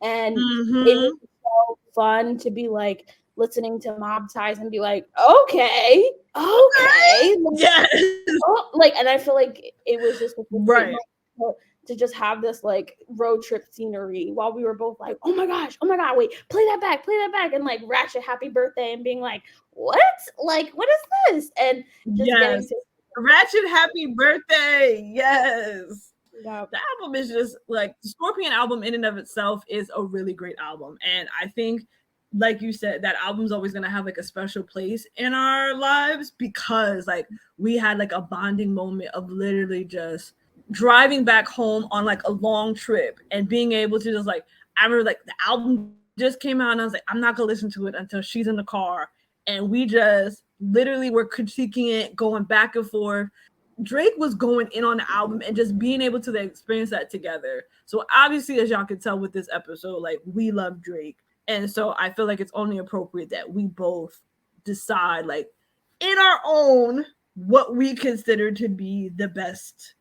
And it was so fun to be like listening to Mob Ties and be like, okay. Yes. Like, and I feel like it was just right to just have this like road trip scenery while we were both like, oh my God, wait, play that back, and like Ratchet Happy Birthday and being like, what? Like, what is this? And just getting to Ratchet Happy Birthday. Yes. The album is just like the Scorpion album in and of itself is a really great album. And I think, like you said, that album's always going to have like a special place in our lives because like we had like a bonding moment of literally just driving back home on like a long trip and being able to just like, I remember like the album just came out and I was like, I'm not going to listen to it until she's in the car. And we just literally were critiquing it, going back and forth. Drake was going in on the album and just being able to experience that together. So obviously, as y'all can tell with this episode, like we love Drake. And so I feel like it's only appropriate that we both decide like in our own what we consider to be the best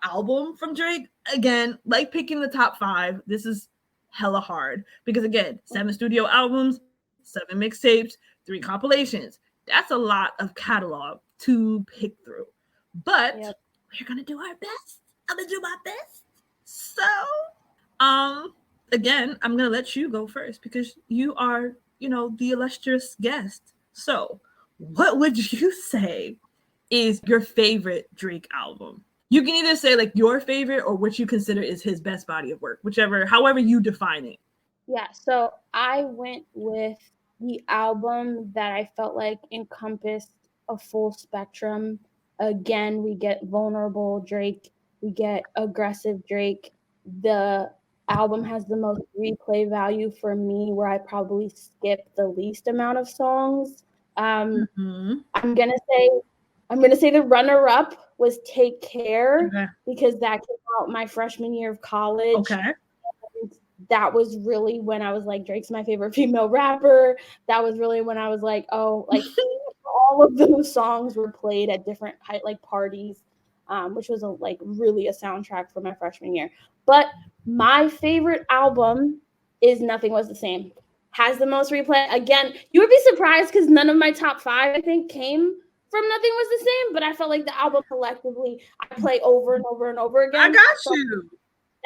album from Drake. Again, like picking the top 5, this is hella hard because again, 7 studio albums, 7 mixtapes, 3 compilations. That's a lot of catalog to pick through. But we're gonna do our best. I'm gonna do my best. So, again, I'm gonna let you go first because you are, you know, the illustrious guest. So, what would you say is your favorite Drake album? You can either say like your favorite or what you consider is his best body of work, whichever, however you define it. Yeah, so I went with the album that I felt like encompassed a full spectrum. Again, we get vulnerable Drake, we get aggressive Drake. The album has the most replay value for me, where I probably skip the least amount of songs. I'm gonna say the runner-up was Take Care because that came out my freshman year of college. Okay. That was really when I was like, Drake's my favorite female rapper. That was really when I was like, oh, like all of those songs were played at different like parties. which was like really a soundtrack for my freshman year. But my favorite album is Nothing Was the Same. Has the most replay. Again, you would be surprised because none of my top 5, I think, came from Nothing Was the Same, but I felt like the album collectively I play over and over and over again. I got you.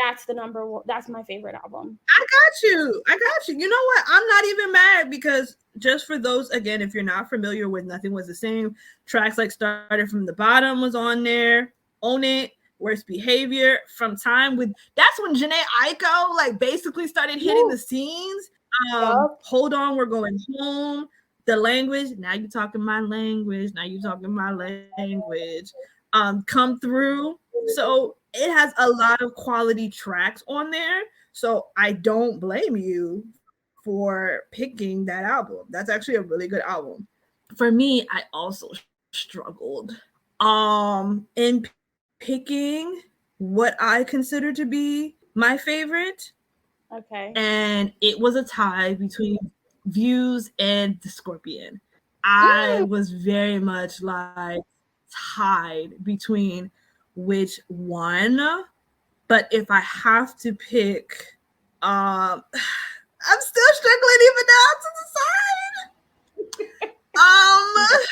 That's the number one. That's my favorite album. I got you. You know what? I'm not even mad because just for those, again, if you're not familiar with Nothing Was the Same, tracks like Started From the Bottom was on there. Own It, Worst Behavior, From Time with, that's when Janae Aiko like basically started hitting the scenes. Hold On, We're Going Home, The Language, Now You Talking My Language, Come Through. So it has a lot of quality tracks on there. So I don't blame you for picking that album. That's actually a really good album. For me, I also struggled in picking what I consider to be my favorite. Okay. And it was a tie between Views and The Scorpion. I was very much like tied between which one. But if I have to pick, I'm still struggling even now to decide.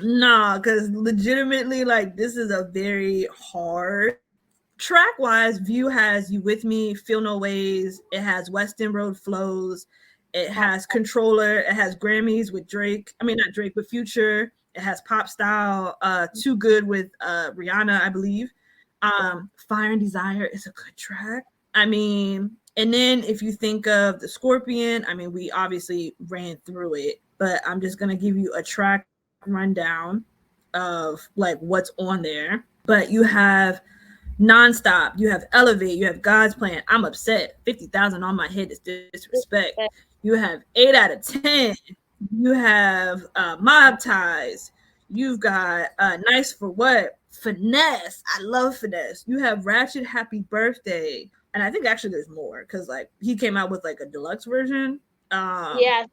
Nah, because legitimately, like, this is a very hard track-wise. View has You With Me, Feel No Ways. It has Weston Road Flows. It has Controller. It has Grammys with Drake. I mean, not Drake, but Future. It has Pop Style. Too Good with Rihanna, I believe. Fire and Desire is a good track. I mean, and then if you think of The Scorpion, I mean, we obviously ran through it, but I'm just going to give you a track rundown of like what's on there. But you have Nonstop, you have Elevate, you have God's Plan, I'm Upset, 50,000 on My Head is Disrespect. You have 8 out of 10. You have Mob Ties. You've got Nice for What? Finesse. I love Finesse. You have Ratchet Happy Birthday. And I think actually there's more because like he came out with like a deluxe version. Yeah,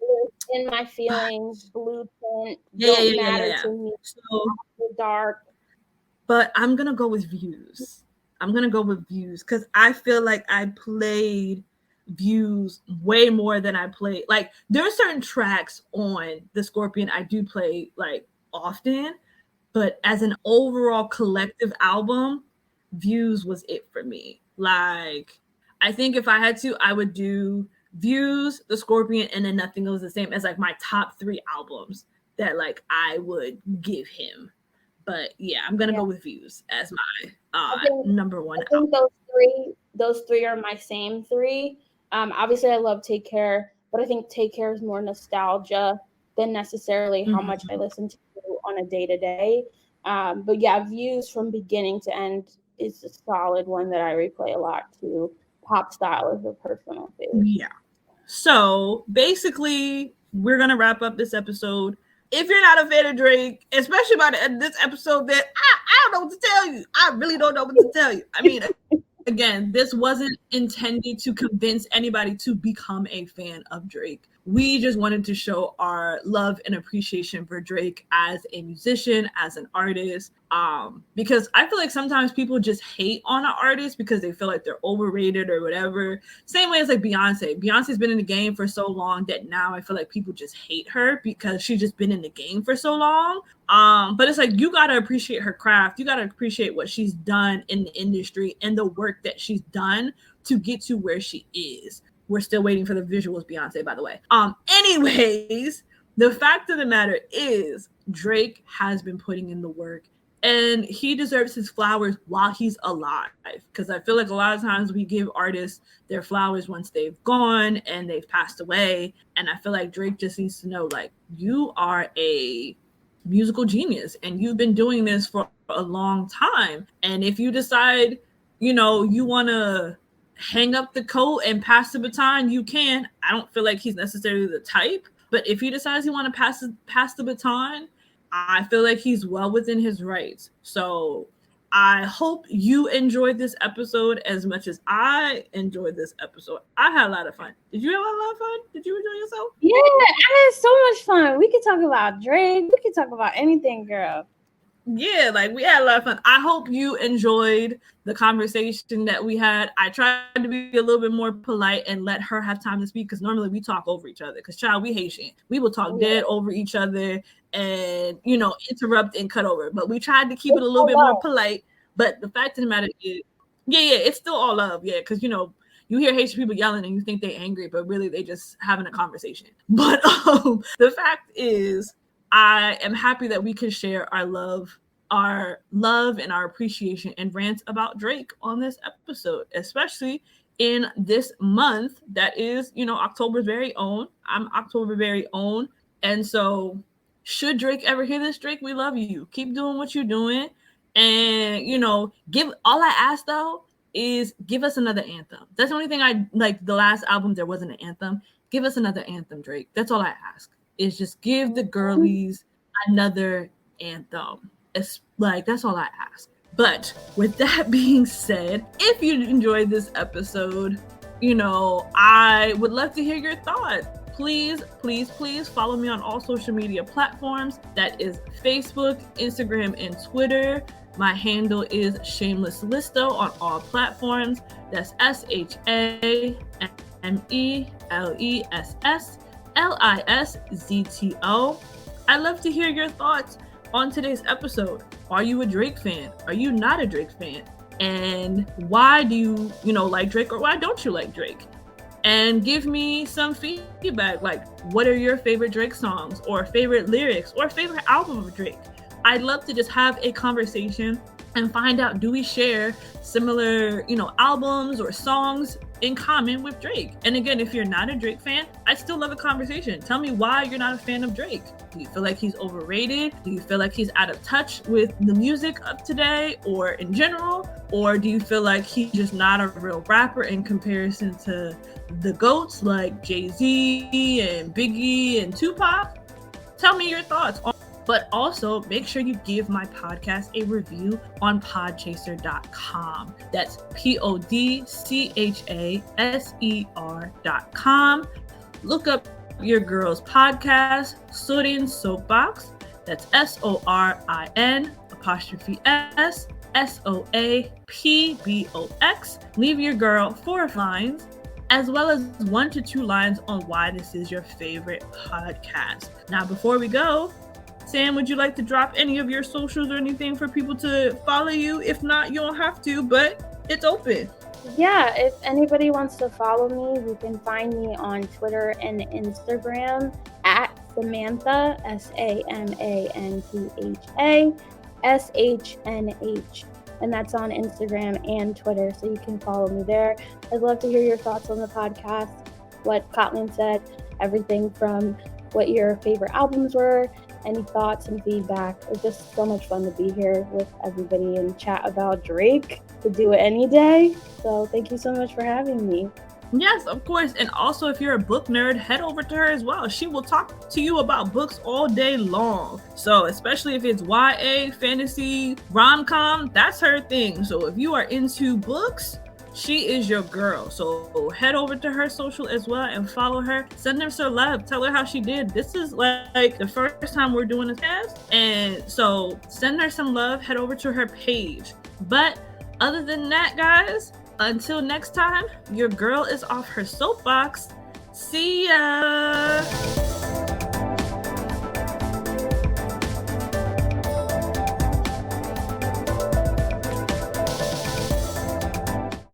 In My Feelings, Blueprint, Don't Matter to Me, so, Dark. But I'm gonna go with Views. Because I feel like I played Views way more than I played. Like there are certain tracks on The Scorpion I do play like often, but as an overall collective album, Views was it for me. Like I think if I had to, I would do Views, The Scorpion, and then Nothing Was the Same as like my top 3 albums that like I would give him. But yeah, I'm gonna go with Views as my number one. I think those three are my same 3. Obviously, I love Take Care, but I think Take Care is more nostalgia than necessarily how much I listen to on a day-to-day. But yeah, Views from beginning to end is a solid one that I replay a lot too. Pop Style is a personal favorite. Yeah. So basically, we're gonna wrap up this episode. If you're not a fan of Drake, especially by the end of this episode, then I don't know what to tell you. I really don't know what to tell you. I mean, again, this wasn't intended to convince anybody to become a fan of Drake. We just wanted to show our love and appreciation for Drake as a musician, as an artist. Because I feel like sometimes people just hate on an artist because they feel like they're overrated or whatever. Same way as like Beyonce. Beyonce's been in the game for so long that now I feel like people just hate her because she's just been in the game for so long. But it's like you gotta appreciate her craft. You gotta appreciate what she's done in the industry and the work that she's done to get to where she is. We're still waiting for the visuals, Beyonce, by the way. Anyways, the fact of the matter is Drake has been putting in the work and he deserves his flowers while he's alive. Because I feel like a lot of times we give artists their flowers once they've gone and they've passed away. And I feel like Drake just needs to know, like, you are a musical genius and you've been doing this for a long time. And if you decide, you know, you want to hang up the coat and pass the baton, you can. I don't feel like he's necessarily the type, but if he decides he want to pass the baton, I feel like he's well within his rights. So I hope you enjoyed this episode as much as I enjoyed this episode. I had a lot of fun. Did you have a lot of fun? Did you enjoy yourself? Yeah, I had so much fun. We could talk about Drake. We could talk about anything, girl. Yeah, like we had a lot of fun. I hope you enjoyed the conversation that we had. I tried to be a little bit more polite and let her have time to speak because normally we talk over each other. Because child, we Haitian, we will talk Yeah. dead over each other and interrupt and cut over. But we tried to keep it It's a little so bit more love. polite. But the fact of the matter is, yeah, it's still all love. Yeah, because you hear Haitian people yelling and you think they angry, but really they just having a conversation. But the fact is, I am happy that we can share our love and our appreciation and rants about Drake on this episode, especially in this month that is, October's very own. I'm October very own. And so, should Drake ever hear this, Drake, we love you. Keep doing what you're doing. And, give all I ask though is give us another anthem. That's the only thing I like. The last album, there wasn't an anthem. Give us another anthem, Drake. That's all I ask is just give the girlies another anthem. It's like that's all I ask. But with that being said, if you enjoyed this episode, I would love to hear your thoughts. Please, please, please follow me on all social media platforms. That is Facebook, Instagram, and Twitter. My handle is Shameless Listo on all platforms. That's ShamelessLissto. I'd love to hear your thoughts on today's episode. Are you a Drake fan? Are you not a Drake fan? And why do you, like Drake, or why don't you like Drake? And give me some feedback, like what are your favorite Drake songs or favorite lyrics or favorite album of Drake? I'd love to just have a conversation and find out, do we share similar, albums or songs in common with Drake? And again, if you're not a Drake fan, I still love a conversation. Tell me why you're not a fan of Drake. Do you feel like he's overrated? Do you feel like he's out of touch with the music of today or in general? Or do you feel like he's just not a real rapper in comparison to the GOATs like Jay-Z and Biggie and Tupac? Tell me your thoughts. But also make sure you give my podcast a review on podchaser.com. That's podchaser.com. Look up your girl's podcast, Sorin Soapbox. That's SORIN_SOAPBOX. Leave your girl 4 lines, as well as 1 to 2 lines on why this is your favorite podcast. Now, before we go, Sam, would you like to drop any of your socials or anything for people to follow you? If not, you don't have to, but it's open. Yeah, if anybody wants to follow me, you can find me on Twitter and Instagram at Samantha, SAMANTHA and that's on Instagram and Twitter, so you can follow me there. I'd love to hear your thoughts on the podcast, what Kotlin said, everything from what your favorite albums were, any thoughts and feedback. It's just so much fun to be here with everybody and chat about Drake. To do it any day. So thank you so much for having me. Yes, of course. And also, if you're a book nerd, head over to her as well. She will talk to you about books all day long. So especially if it's YA, fantasy, rom-com, that's her thing. So if you are into books, she is your girl. So head over to her social as well and follow her. Send her some love. Tell her how she did. This is like the first time we're doing this cast. And so send her some love. Head over to her page. But other than that, guys, until next time, your girl is off her soapbox. See ya!